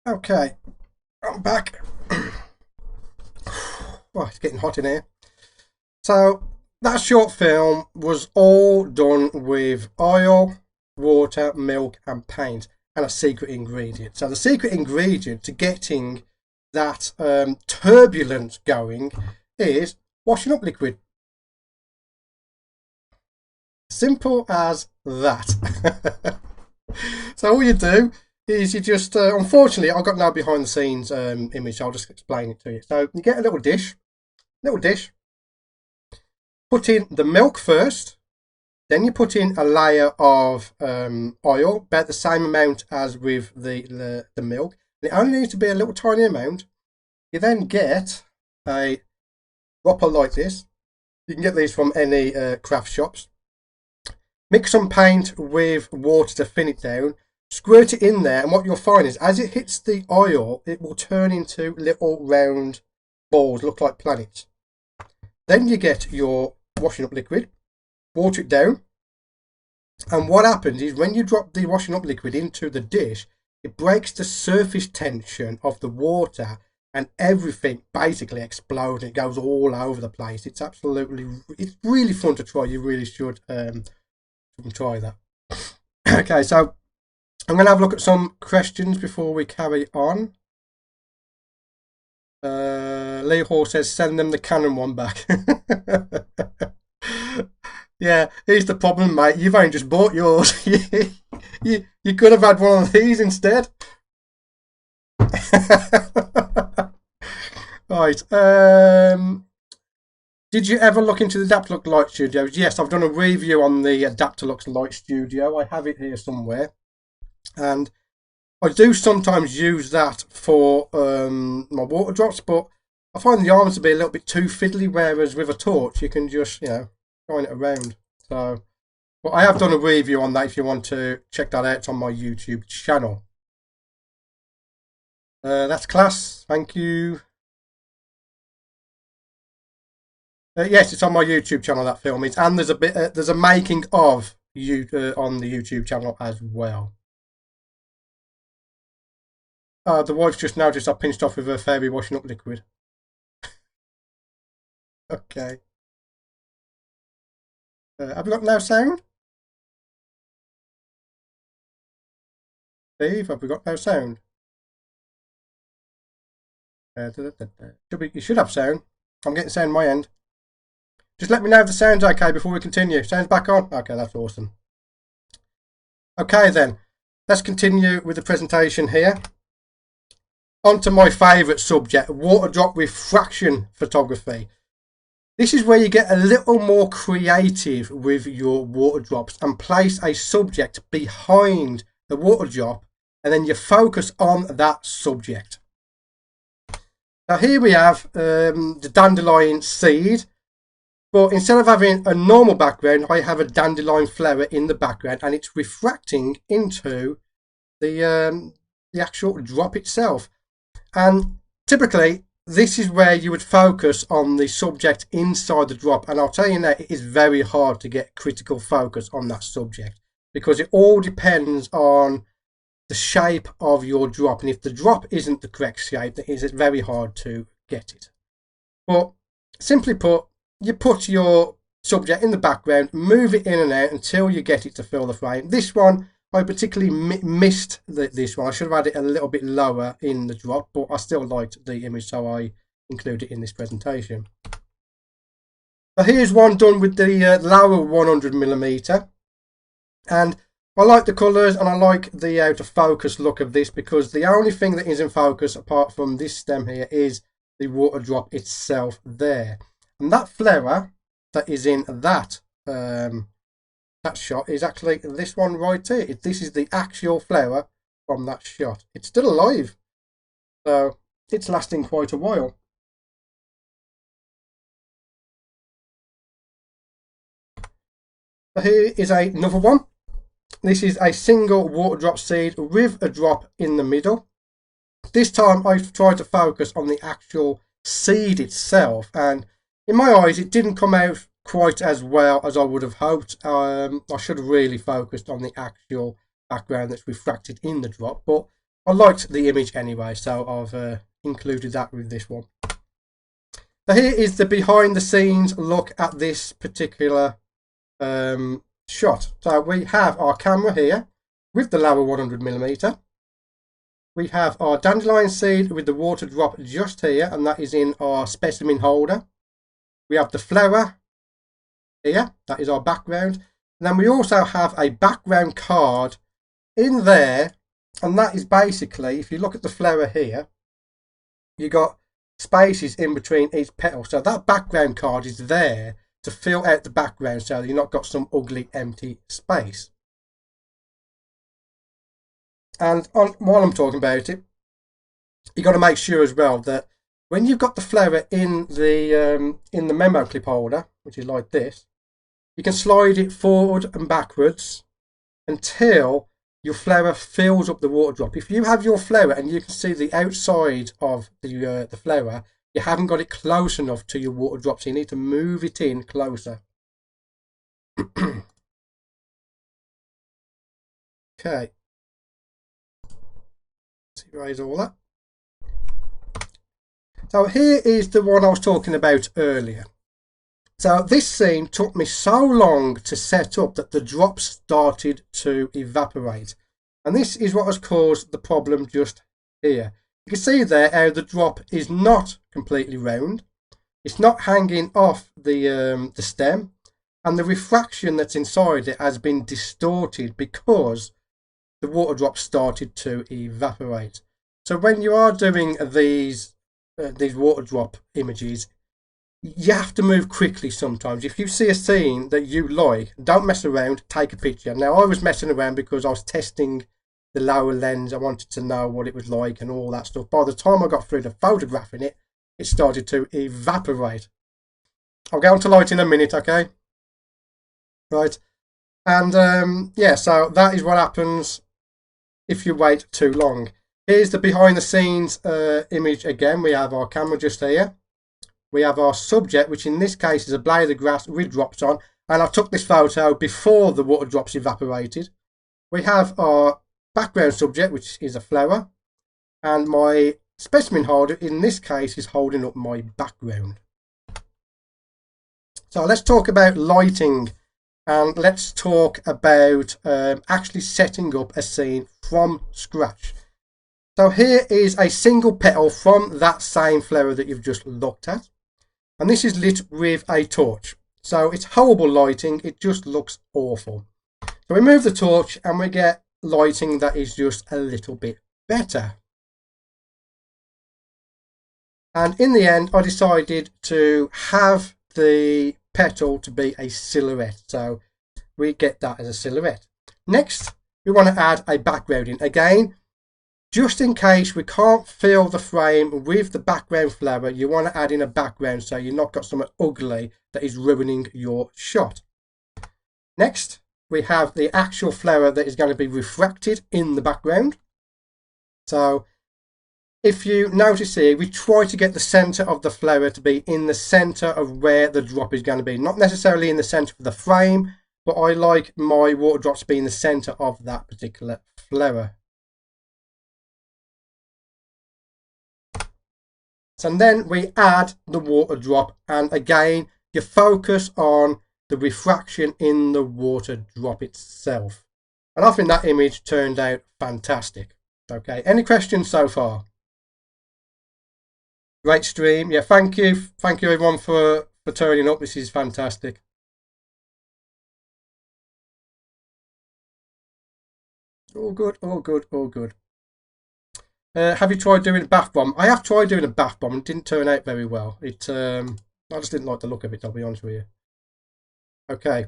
S1: Okay, I'm back. Oh, it's getting hot in here. So that short film was all done with oil, water, milk and paint and a secret ingredient. So the secret ingredient to getting that turbulence going is washing up liquid. Simple as that. So all you do is you just, unfortunately, I've got no behind the scenes image, so I'll just explain it to you. So you get a little dish, put in the milk first, then you put in a layer of oil, about the same amount as with the milk. It only needs to be a little tiny amount. You then get a dropper like this. You can get these from any craft shops. Mix some paint with water to thin it down. Squirt it in there, and what you'll find is as it hits the oil, it will turn into little round balls, look like planets. Then you get your washing up liquid, water it down, and what happens is when you drop the washing up liquid into the dish, it breaks the surface tension of the water, and everything basically explodes. It goes all over the place. It's really fun to try. You really should try that. Okay, so I'm going to have a look at some questions before we carry on. Lee Hall says, send them the Canon one back. Yeah, here's the problem, mate. You've only just bought yours. You could have had one of these instead. Right. Did you ever look into the Adaptalux Light Studios? Yes, I've done a review on the Adaptalux Light Studio. I have it here somewhere. And I do sometimes use that for my water drops, but I find the arms to be a little bit too fiddly, whereas with a torch you can just, shine it around. So, but I have done a review on that if you want to check that out. It's on my YouTube channel. That's class. Thank you. Yes, it's on my YouTube channel, that film is, and there's a making of on the YouTube channel as well. The wife's just noticed I pinched off with her fairy washing up liquid. Okay. Have we got no sound? Steve, have we got no sound? You should have sound. I'm getting sound on my end. Just let me know if the sound's okay before we continue. Sound's back on? Okay, that's awesome. Okay then, let's continue with the presentation here. On to my favourite subject, water drop refraction photography. This is where you get a little more creative with your water drops and place a subject behind the water drop, and then you focus on that subject. Now here we have the dandelion seed, but instead of having a normal background, I have a dandelion flower in the background, and it's refracting into the actual drop itself. And typically this is where you would focus on the subject inside the drop, and I'll tell you now, it is very hard to get critical focus on that subject because it all depends on the shape of your drop, and if the drop isn't the correct shape, then it's very hard to get it. But simply put, you put your subject in the background, move it in and out until you get it to fill the frame. This one, I particularly missed this one. I should have had it a little bit lower in the drop, but I still liked the image, so I include it in this presentation. So here's one done with the Laowa 100mm, and I like the colours and I like the out of focus look of this, because the only thing that is in focus apart from this stem here is the water drop itself there. And that flower that is in that shot is actually this one right here. This is the actual flower from that shot. It's still alive, so it's lasting quite a while. So here is another one. This is a single water drop seed with a drop in the middle. This time I've tried to focus on the actual seed itself, and in my eyes it didn't come out quite as well as I would have hoped. I should have really focused on the actual background that's refracted in the drop, but I liked the image anyway, so I've included that with this one. So here is the behind the scenes look at this particular shot. So we have our camera here with the Laowa 100mm. We have our dandelion seed with the water drop just here, and that is in our specimen holder. We have the flower here, that is our background. And then we also have a background card in there, and that is basically, if you look at the flower here, you got spaces in between each petal. So that background card is there to fill out the background so that you've not got some ugly empty space. And while I'm talking about it, you've got to make sure as well that when you've got the flower in the memo clip holder, which is like this, you can slide it forward and backwards until your flower fills up the water drop. If you have your flower and you can see the outside of the flower, you haven't got it close enough to your water drop, so you need to move it in closer. Okay. Let's erase all that. So here is the one I was talking about earlier. So this scene took me so long to set up that the drops started to evaporate. And this is what has caused the problem just here. You can see there how the drop is not completely round. It's not hanging off the stem. And the refraction that's inside it has been distorted because the water drops started to evaporate. So when you are doing these water drop images, you have to move quickly sometimes. If you see a scene that you like, don't mess around, take a picture. Now I was messing around because I was testing the Laowa lens. I wanted to know what it was like and all that stuff. By the time I got through to photographing it, it started to evaporate. I'll go on to light in a minute, okay? Right. And yeah, so that is what happens if you wait too long. Here's the behind the scenes image again. We have our camera just here. We have our subject, which in this case is a blade of grass with drops on. And I took this photo before the water drops evaporated. We have our background subject, which is a flower. And my specimen holder, in this case, is holding up my background. So let's talk about lighting. And let's talk about actually setting up a scene from scratch. So here is a single petal from that same flower that you've just looked at. And this is lit with a torch. So it's horrible lighting. It just looks awful. So we move the torch and we get lighting that is just a little bit better. And in the end, I decided to have the petal to be a silhouette. So we get that as a silhouette. Next, we want to add a background in. Again, just in case we can't fill the frame with the background flower, you want to add in a background so you've not got something ugly that is ruining your shot. Next, we have the actual flower that is going to be refracted in the background. So if you notice here, we try to get the center of the flower to be in the center of where the drop is going to be. Not necessarily in the center of the frame, but I like my water drops to be in the center of that particular flower. And then we add the water drop, and again you focus on the refraction in the water drop itself. And I think that image turned out fantastic. Okay, any questions so far? Great stream. Yeah, thank you everyone for turning up. This is fantastic. All good, all good, all good. Have you tried doing a bath bomb? I have tried doing a bath bomb and it didn't turn out very well. I just didn't like the look of it, I'll be honest with you. Okay.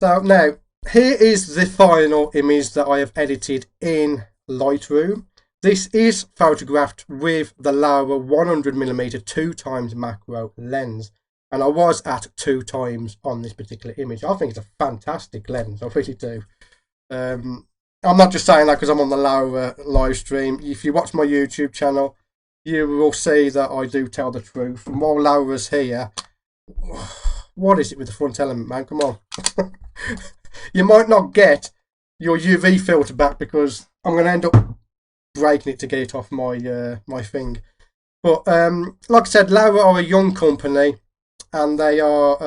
S1: So now, here is the final image that I have edited in Lightroom. This is photographed with the Laowa 100mm 2x macro lens. And I was at 2x on this particular image. I think it's a fantastic lens, I really do. I'm not just saying that because I'm on the Laowa live stream. If you watch my YouTube channel, you will see that I do tell the truth. And while Laowa's here, what is it with the front element, man? Come on. You might not get your UV filter back because I'm going to end up breaking it to get it off my my thing. But like I said, Laowa are a young company, and they are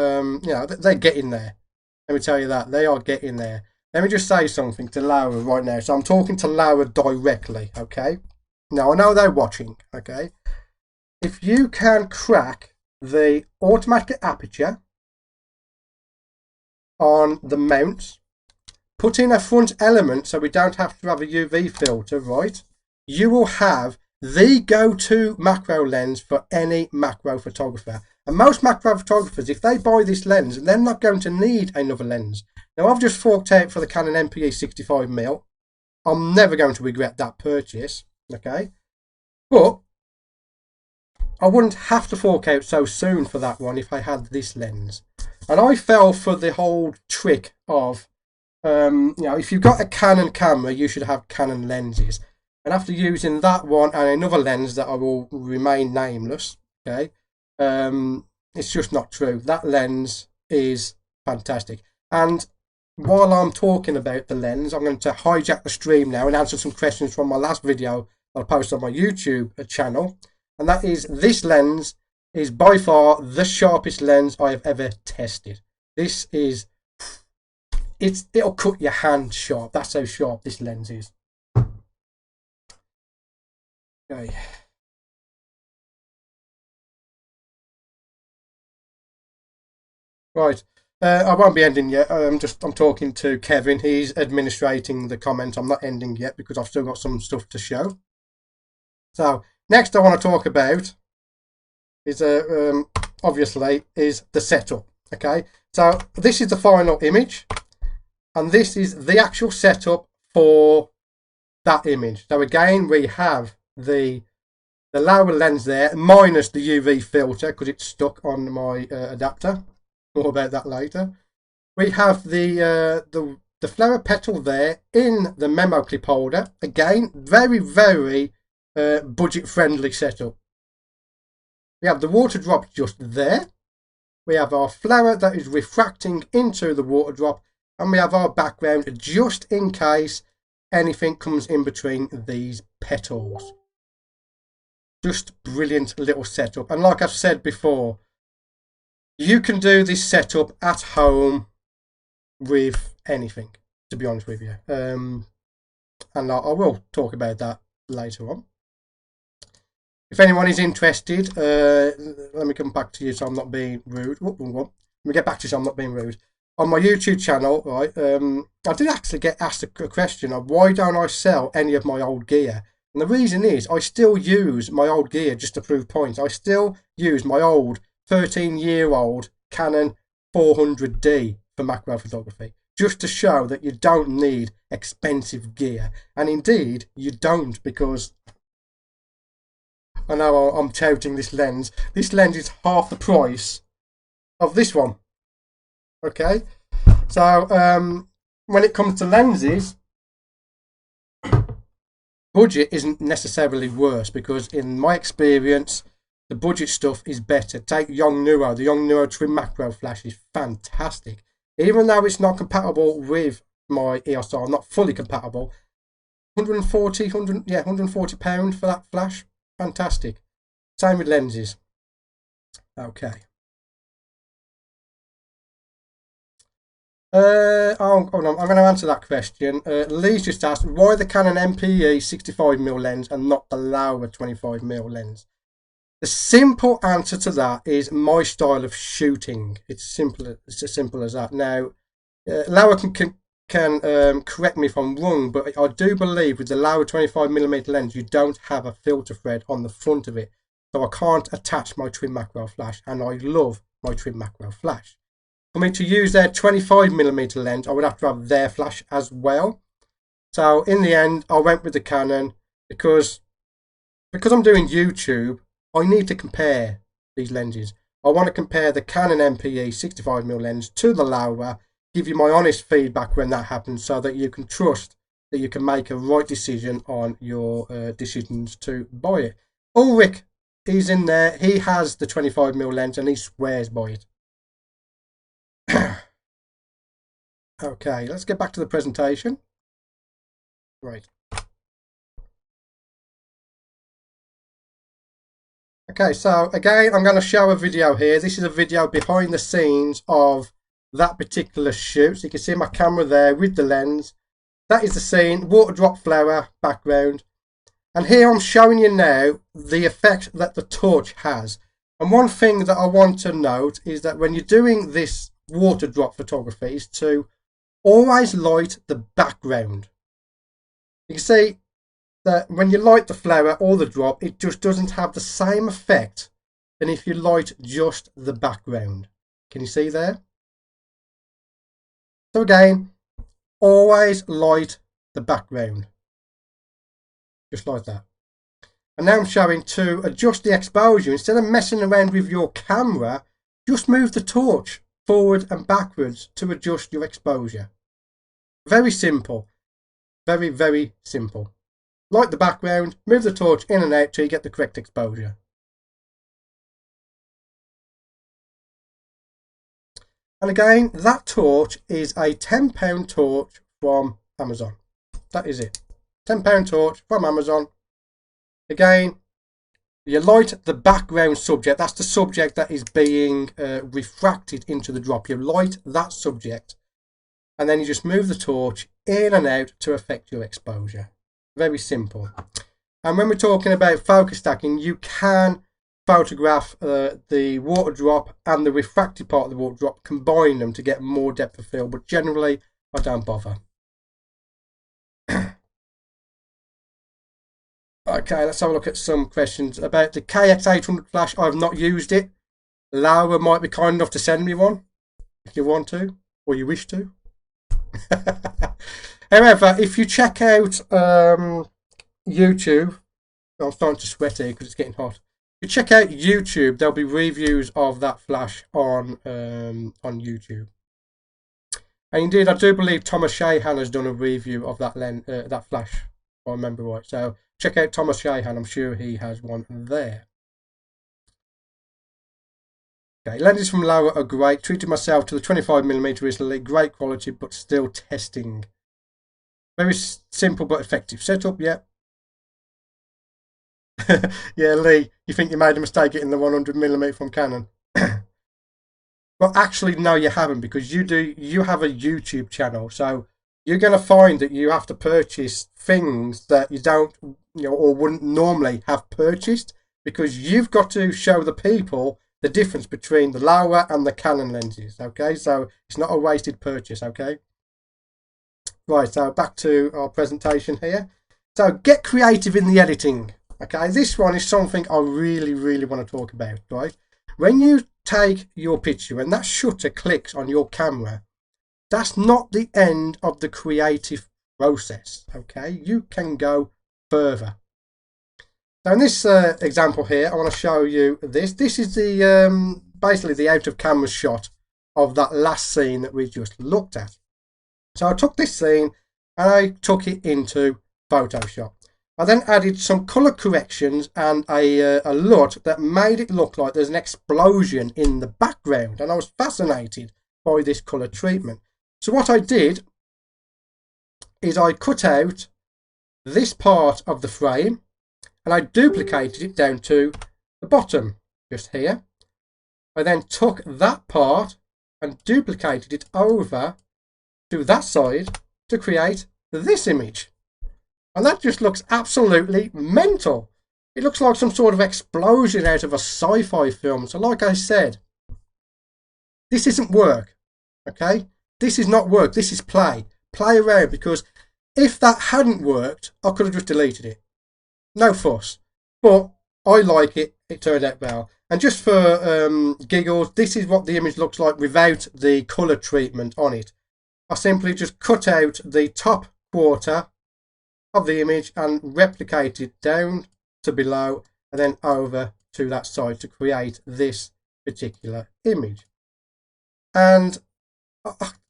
S1: you know, they're getting there. Let me tell you that they are getting there. Let me just say something to Laowa right now. So I'm talking to Laowa directly, okay? Now I know they're watching, okay? If you can crack the automatic aperture on the mounts, put in a front element so we don't have to have a UV filter, right? You will have the go-to macro lens for any macro photographer. And most macro photographers, if they buy this lens, they're not going to need another lens. Now, I've just forked out for the Canon MPE 65mm. I'm never going to regret that purchase, okay? But I wouldn't have to fork out so soon for that one if I had this lens. And I fell for the whole trick of, you know, if you've got a Canon camera, you should have Canon lenses. And after using that one and another lens that I will remain nameless, okay, it's just not true. That lens is fantastic. And while I'm talking about the lens, I'm going to hijack the stream now and answer some questions from my last video I posted on my YouTube channel. And that is, this lens is by far the sharpest lens I have ever tested. This is, it'll cut your hand sharp. That's how sharp this lens is. Okay. Right. I won't be ending yet. I'm talking to Kevin. He's administrating the comment. I'm not ending yet because I've still got some stuff to show. So next I want to talk about is obviously is the setup. Okay. So this is the final image, and this is the actual setup for that image. So again, we have the Laowa lens there, minus the UV filter because it's stuck on my adapter. More about that later. We have the flower petal there in the Memo clip holder. Again, very, very budget friendly setup. We have the water drop just there. We have our flower that is refracting into the water drop, and we have our background just in case anything comes in between these petals. Just brilliant little setup. And like I've said before, you can do this setup at home with anything, to be honest with you. And I will talk about that later on. If anyone is interested, let me come back to you so I'm not being rude. Let me get back to you so I'm not being rude. On my YouTube channel, right, I did actually get asked a question of why don't I sell any of my old gear? And the reason is I still use my old gear just to prove points. I still use my old 13-year-old Canon 400D for macro photography, just to show that you don't need expensive gear. And indeed, you don't, because I know I'm touting this lens. This lens is half the price of this one. Okay, so when it comes to lenses, budget isn't necessarily worse, because in my experience, the budget stuff is better. Take Yongnuo. The Yongnuo Twin Macro Flash is fantastic. Even though it's not compatible with my EOS R, not fully compatible, £140 for that flash. Fantastic. Same with lenses. Okay. I'm going to answer that question. Lee's just asked why the Canon MPE 65mm lens and not the Laowa 25mm lens. The simple answer to that is my style of shooting. It's as simple as that. Now, Laowa can correct me if I'm wrong, but I do believe with the Laowa 25mm lens, you don't have a filter thread on the front of it, so I can't attach my twin macro flash, and I love my twin macro flash. For me to use their 25mm lens, I would have to have their flash as well. So in the end, I went with the Canon because I'm doing YouTube. I need to compare these lenses. I want to compare the Canon MPE 65mm lens to the Laowa, give you my honest feedback when that happens, so that you can trust that you can make a right decision on your decisions to buy it. Ulrich, he's in there. He has the 25mm lens and he swears by it. Okay, let's get back to the presentation. Right. Okay, so again, I'm going to show a video here. This is a video behind the scenes of that particular shoot. So you can see my camera there with the lens. That is the scene, water drop flower background. And here I'm showing you now the effect that the torch has. And one thing that I want to note is that when you're doing this water drop photography is to always light the background. You can see that when you light the flower or the drop, it just doesn't have the same effect than if you light just the background. Can you see there? So again, always light the background. Just like that. And now I'm showing to adjust the exposure. Instead of messing around with your camera, just move the torch forward and backwards to adjust your exposure. Very simple. Very, very simple. Light the background, move the torch in and out till you get the correct exposure. And again, that torch is a £10 torch from Amazon. That is it. £10 torch from Amazon. Again, you light the background subject. That's the subject that is being refracted into the drop. You light that subject and then you just move the torch in and out to affect your exposure. Very simple. And when we're talking about focus stacking, you can photograph the water drop and the refracted part of the water drop, combine them to get more depth of field, but generally I don't bother. Okay, let's have a look at some questions about the KX800 flash. I've not used it. Laowa might be kind enough to send me one if you want to, or you wish to. However, if you check out YouTube, I'm starting to sweat here because it's getting hot. If you check out YouTube, there'll be reviews of that flash on YouTube. And indeed, I do believe Thomas Shahan has done a review of that that flash, if I remember right. So check out Thomas Shahan. I'm sure he has one there. Okay, lenses from Laowa are great. Treated myself to the 25mm recently. Great quality, but still testing. Very simple but effective setup. Yeah. Yeah, Lee, you think you made a mistake getting the 100mm from Canon? Well, actually, no, you haven't, because you have a YouTube channel, so you're going to find that you have to purchase things that you don't, or wouldn't normally have purchased, because you've got to show the people the difference between the Laowa and the Canon lenses. Okay, so it's not a wasted purchase. Okay, right. So back to our presentation here. So get creative in the editing. Okay, this one is something I really, really want to talk about. Right, when you take your picture and that shutter clicks on your camera, that's not the end of the creative process. Okay, you can go further. Now in this example here, I want to show you this. This is the basically the out of camera shot of that last scene that we just looked at. So I took this scene and I took it into Photoshop. I then added some colour corrections and a LUT that made it look like there's an explosion in the background, and I was fascinated by this colour treatment. So what I did is I cut out this part of the frame and I duplicated it down to the bottom, just here. I then took that part and duplicated it over to that side to create this image. And that just looks absolutely mental. It looks like some sort of explosion out of a sci-fi film. So like I said, this isn't work, okay? This is not work, this is play. Play around, because if that hadn't worked, I could have just deleted it. No fuss. But I like it, it turned out well. And just for giggles, this is what the image looks like without the colour treatment on it. I simply just cut out the top quarter of the image and replicate it down to below and then over to that side to create this particular image. And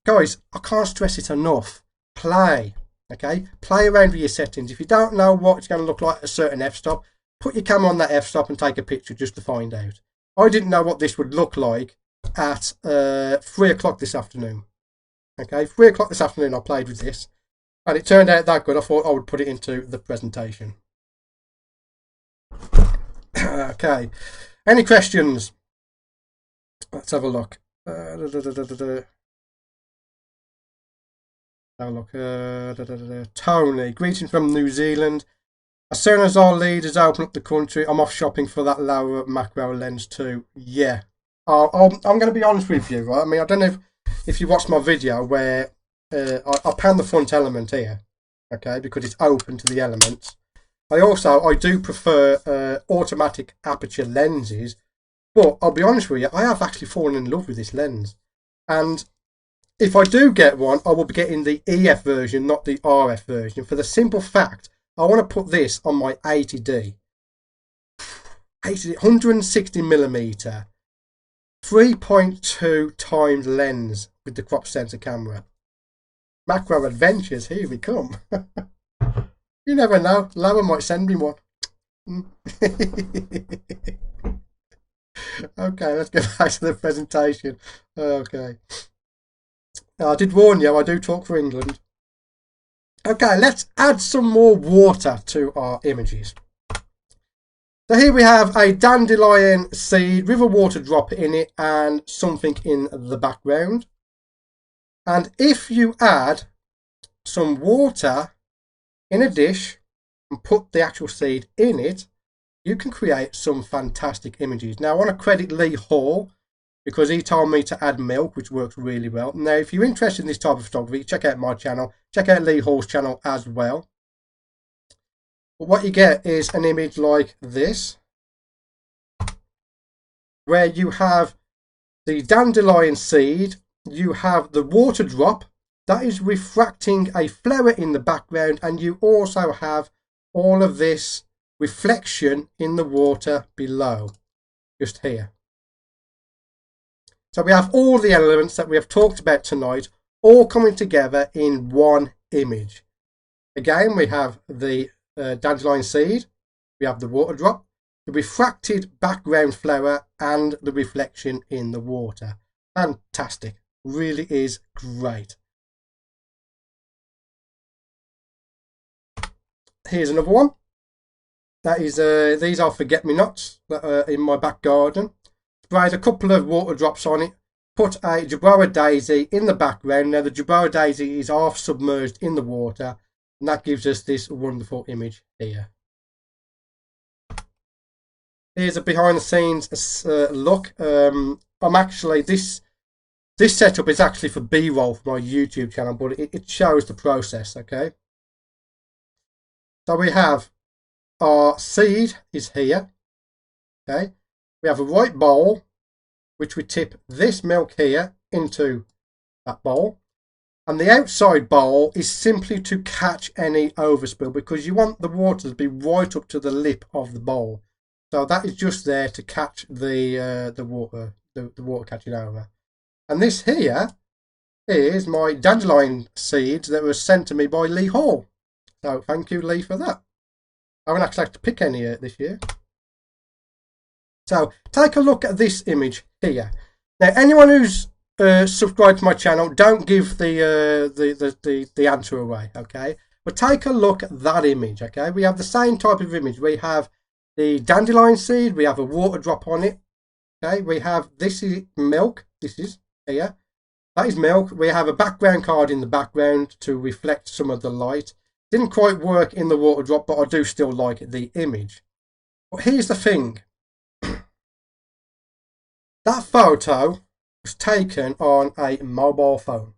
S1: guys, I can't stress it enough. Play, okay? Play around with your settings. If you don't know what it's going to look like at a certain f-stop, put your camera on that f-stop and take a picture just to find out. I didn't know what this would look like at 3 o'clock this afternoon. Okay, 3 o'clock this afternoon I played with this. And it turned out that good, I thought I would put it into the presentation. Okay. Any questions? Let's have a look. Have a look. Tony, greetings from New Zealand. As soon as our leaders open up the country, I'm off shopping for that Laowa macro lens too. Yeah. I'm going to be honest with you, right? I mean, I don't know if you watched my video where I pan the front element here, okay, because it's open to the elements. I do prefer automatic aperture lenses, but I'll be honest with you, I have actually fallen in love with this lens. And if I do get one, I will be getting the EF version, not the RF version, for the simple fact I want to put this on my 80D. 160mm, 3.2 times lens with the crop sensor camera. Macro adventures, here we come. You never know, Laowa might send me one. Okay, let's get back to the presentation. Okay. I did warn you, I do talk for England. Okay, let's add some more water to our images. So here we have a dandelion seed with a water drop in it and something in the background. And if you add some water in a dish and put the actual seed in it, you can create some fantastic images. Now I want to credit Lee Hall because he told me to add milk, which works really well. Now if you're interested in this type of photography, check out my channel, check out Lee Hall's channel as well. But what you get is an image like this, where you have the dandelion seed, you have the water drop that is refracting a flower in the background, and you also have all of this reflection in the water below, just here. So we have all the elements that we have talked about tonight all coming together in one image. Again, we have the dandelion seed, we have the water drop, the refracted background flower, and the reflection in the water. Fantastic, really is great. Here's another one. That is, these are forget-me-nots that are in my back garden. Sprayed a couple of water drops on it, put a Jabroa daisy in the background. Now the Jabroa daisy is half submerged in the water, and that gives us this wonderful image here. Here's a behind the scenes look. I'm actually, this setup is actually for B-roll for my YouTube channel, but it shows the process, okay? So we have our seed is here, okay? We have a white bowl, which we tip this milk here into that bowl. And the outside bowl is simply to catch any overspill, because you want the water to be right up to the lip of the bowl. So that is just there to catch the water catching over. And this here is my dandelion seeds that was sent to me by Lee Hall. So thank you, Lee, for that. I haven't actually had to pick any this year. So take a look at this image here. Now, anyone who's subscribed to my channel, don't give the answer away, okay? But take a look at that image, okay? We have the same type of image. We have the dandelion seed. We have a water drop on it, okay? We have, this is milk. This is here. That is milk. We have a background card in the background to reflect some of the light. Didn't quite work in the water drop, but I do still like the image. But here's the thing. That photo was taken on a mobile phone.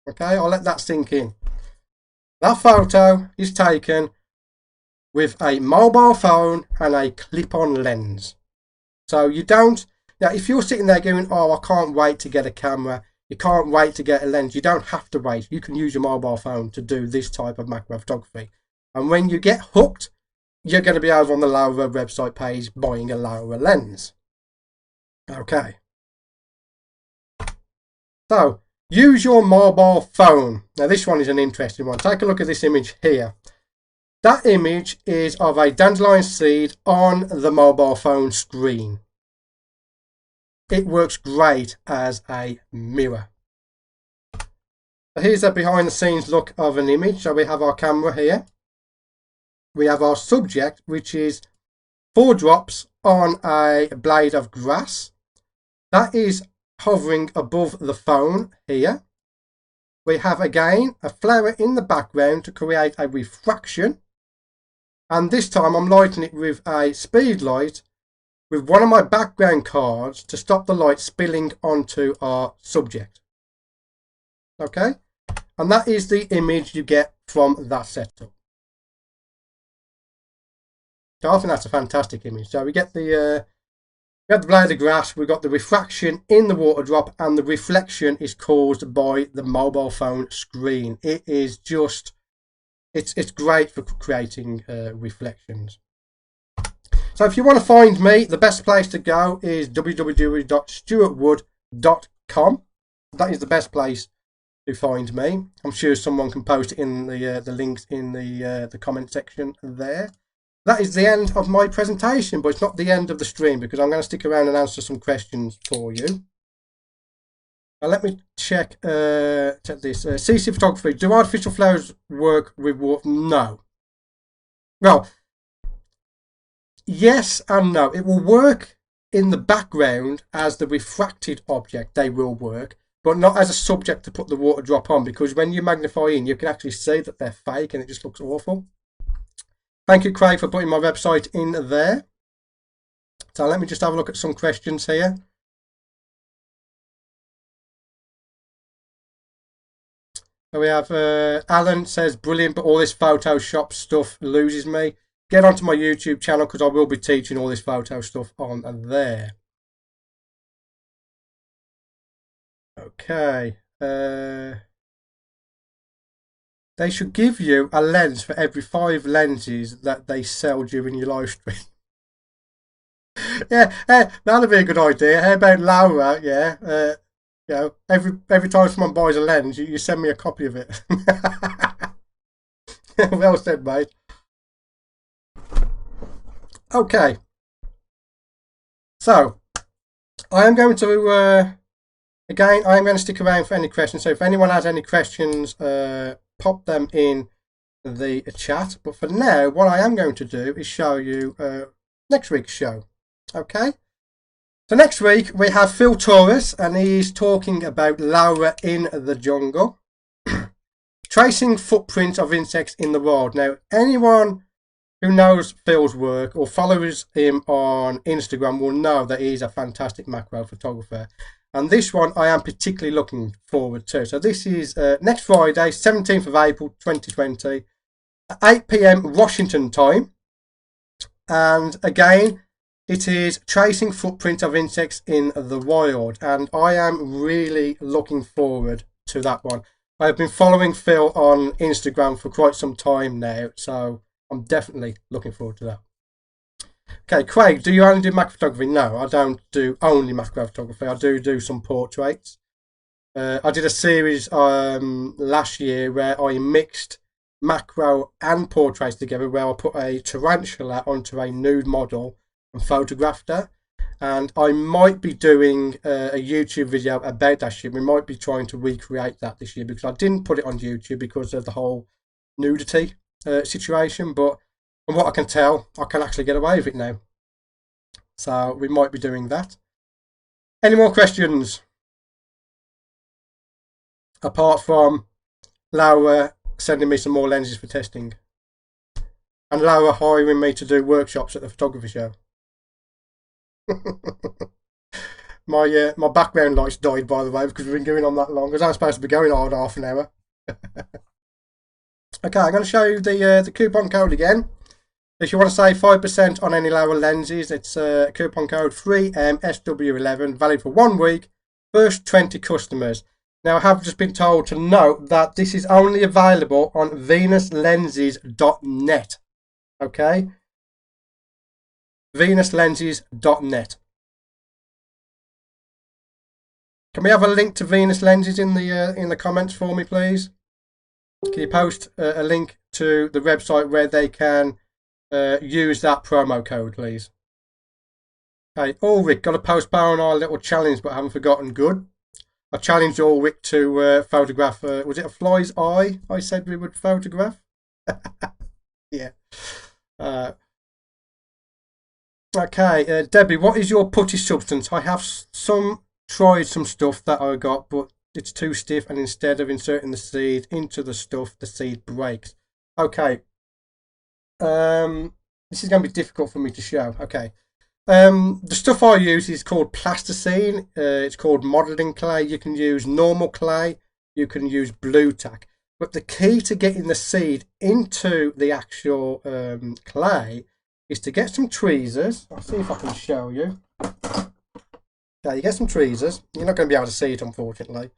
S1: Okay, I'll let that sink in. That photo is taken with a mobile phone and a clip-on lens. So you don't, now if you're sitting there going, oh, I can't wait to get a camera, you can't wait to get a lens, you don't have to wait. You can use your mobile phone to do this type of macro photography. And when you get hooked, you're going to be over on the Laowa website page buying a Laowa lens. Okay. So, use your mobile phone. Now this one is an interesting one. Take a look at this image here. That image is of a dandelion seed on the mobile phone screen. It works great as a mirror. So here's a behind the scenes look of an image. So we have our camera here. We have our subject, which is 4 drops on a blade of grass. That is hovering above the phone here. We have again a flower in the background to create a refraction. And this time I'm lighting it with a speed light with one of my background cards to stop the light spilling onto our subject. Okay, and that is the image you get from that setup. So I think that's a fantastic image. So we get the blade of grass, we've got the refraction in the water drop, and the reflection is caused by the mobile phone screen. It is just, it's great for creating reflections. So if you want to find me, the best place to go is www.stuartwood.com. That is the best place to find me. I'm sure someone can post it in the links in the comment section there. That is the end of my presentation, but it's not the end of the stream because I'm going to stick around and answer some questions for you. Now let me check this. CC photography. Do artificial flowers work with water? No. Well, yes and no. It will work in the background as the refracted object. They will work, but not as a subject to put the water drop on, because when you magnify in, you can actually see that they're fake and it just looks awful. Thank you, Craig, for putting my website in there. So let me just have a look at some questions here. So we have Alan says, brilliant, but all this Photoshop stuff loses me. Get onto my YouTube channel because I will be teaching all this photo stuff on there. Okay. They should give you a lens for every 5 lenses that they sell during your live stream. Yeah, that'd be a good idea. How about Laowa? Yeah, you know, every time someone buys a lens, you send me a copy of it. Well said, mate. Okay, so I am going to again, I am going to stick around for any questions. So if anyone has any questions, pop them in the chat. But for now, what I am going to do is show you next week's show. Okay, so next week we have Phil Torres, and he's talking about Laowa in the jungle, tracing footprints of insects in the wild. Now, anyone who knows Phil's work or follows him on Instagram will know that he's a fantastic macro photographer. And this one I am particularly looking forward to. So this is next Friday, 17th of April 2020, at 8 PM Washington time. And again, it is tracing footprint of insects in the wild. And I am really looking forward to that one. I've been following Phil on Instagram for quite some time now, so I'm definitely looking forward to that. Okay, Craig, do you only do macro photography? No, I don't do only macro photography. I do some portraits. I did a series last year where I mixed macro and portraits together, where I put a tarantula onto a nude model and photographed her. And I might be doing a YouTube video about that shit. We might be trying to recreate that this year, because I didn't put it on YouTube because of the whole nudity situation, but from what I can tell, I can actually get away with it now. So we might be doing that. Any more questions? Apart from Laowa sending me some more lenses for testing. And Laowa hiring me to do workshops at the photography show. My background lights died, by the way, because we've been going on that long. Because I'm supposed to be going on half an hour. Okay, I'm going to show you the coupon code again. If you want to save 5% on any Laowa lenses, it's coupon code 3MSW11, valid for 1 week, first 20 customers. Now, I have just been told to note that this is only available on venuslenses.net. Okay? venuslenses.net. Can we have a link to Venus Lenses in the comments for me, please? Can you post a link to the website where they can use that promo code, please? Hey, Ulrich, got to postpone our little challenge, but I haven't forgotten. Good. I challenged Ulrich to photograph, was it a fly's eye I said we would photograph? Yeah. Okay, Debbie, what is your putty substance? I have tried some stuff that I got, but it's too stiff, and instead of inserting the seed into the stuff, the seed breaks. Okay, this is going to be difficult for me to show. Okay, the stuff I use is called plasticine. It's called modelling clay. You can use normal clay. You can use blue tack. But the key to getting the seed into the actual clay is to get some tweezers. I'll see if I can show you. Okay, you get some tweezers. You're not going to be able to see it, unfortunately.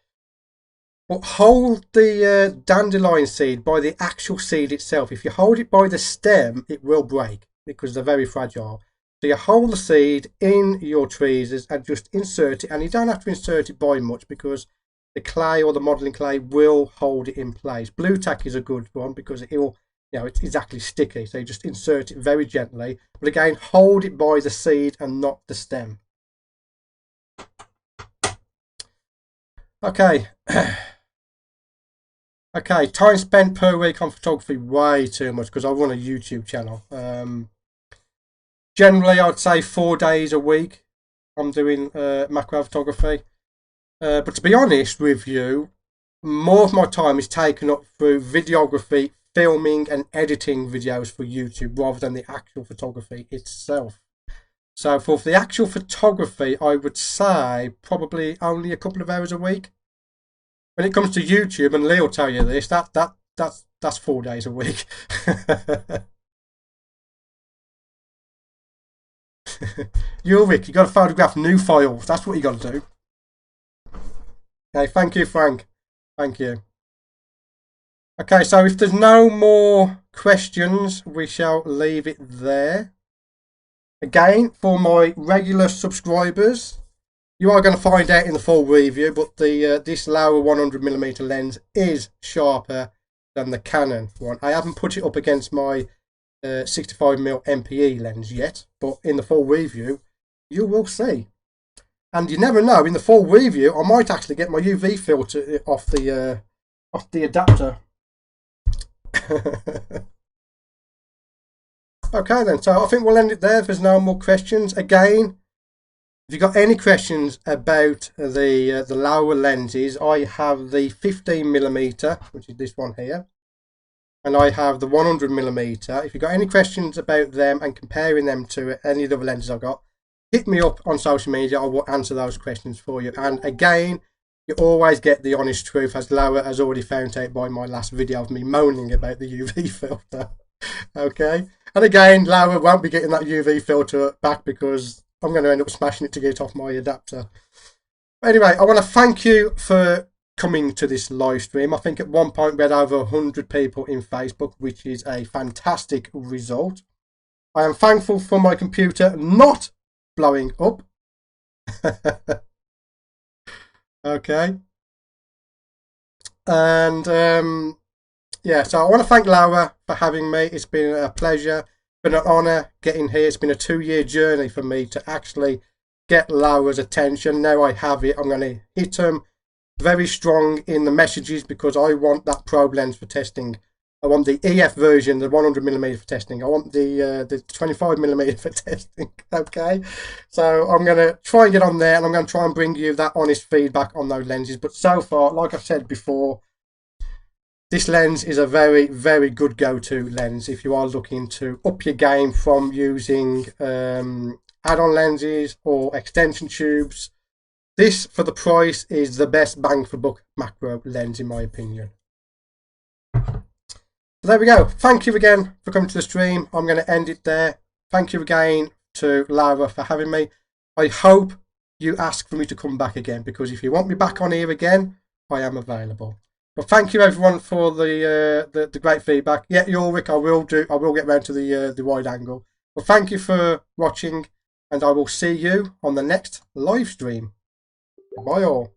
S1: But hold the dandelion seed by the actual seed itself. If you hold it by the stem, it will break because they're very fragile. So you hold the seed in your tweezers and just insert it. And you don't have to insert it by much because the clay or the modelling clay will hold it in place. Blue tack is a good one because it will, it's exactly sticky. So you just insert it very gently. But again, hold it by the seed and not the stem. Okay. Okay, time spent per week on photography, way too much because I run a YouTube channel. Generally, I'd say 4 days a week I'm doing macro photography. But to be honest with you, more of my time is taken up through videography, filming and editing videos for YouTube rather than the actual photography itself. So for the actual photography, I would say probably only a couple of hours a week. When it comes to YouTube, and Lee will tell you this, that's 4 days a week. Ulrich, you got to photograph new files. That's what you got to do. Okay, thank you, Frank. Thank you. Okay, so if there's no more questions, we shall leave it there. Again, for my regular subscribers, you are going to find out in the full review, but this Laowa 100mm lens is sharper than the Canon one. I haven't put it up against my 65mm MPE lens yet, but in the full review, you will see. And you never know, in the full review, I might actually get my UV filter off the adapter. Okay then, so I think we'll end it there if there's no more questions. Again, if you've got any questions about the Laowa lenses, I have the 15mm, which is this one here, and I have the 100mm. If you've got any questions about them and comparing them to any of the other lenses I've got, hit me up on social media. I will answer those questions for you. And again, you always get the honest truth, as Laowa has already found out by my last video of me moaning about the UV filter. Okay, and again, Laowa won't be getting that UV filter back because I'm going to end up smashing it to get it off my adapter. But anyway, I want to thank you for coming to this live stream. I think at one point we had over 100 people in Facebook, which is a fantastic result. I am thankful for my computer not blowing up. Okay. And yeah, so I want to thank Laowa for having me. It's been a pleasure. It's been an honour getting here. It's been a 2-year journey for me to actually get Laowa's attention. Now I have it. I'm going to hit him very strong in the messages because I want that probe lens for testing. I want the EF version, the 100mm for testing. I want the 25mm for testing. Okay, so I'm going to try and get on there, and I'm going to try and bring you that honest feedback on those lenses. But so far, like I've said before, this lens is a very, very good go-to lens if you are looking to up your game from using add-on lenses or extension tubes. This, for the price, is the best bang for buck macro lens in my opinion. So there we go. Thank you again for coming to the stream. I'm going to end it there. Thank you again to Laowa for having me. I hope you ask for me to come back again, because if you want me back on here again, I am available. But thank you everyone for the great feedback. Yeah, Ulrich, I will get around to the wide angle. Well, thank you for watching, and I will see you on the next live stream. Bye all.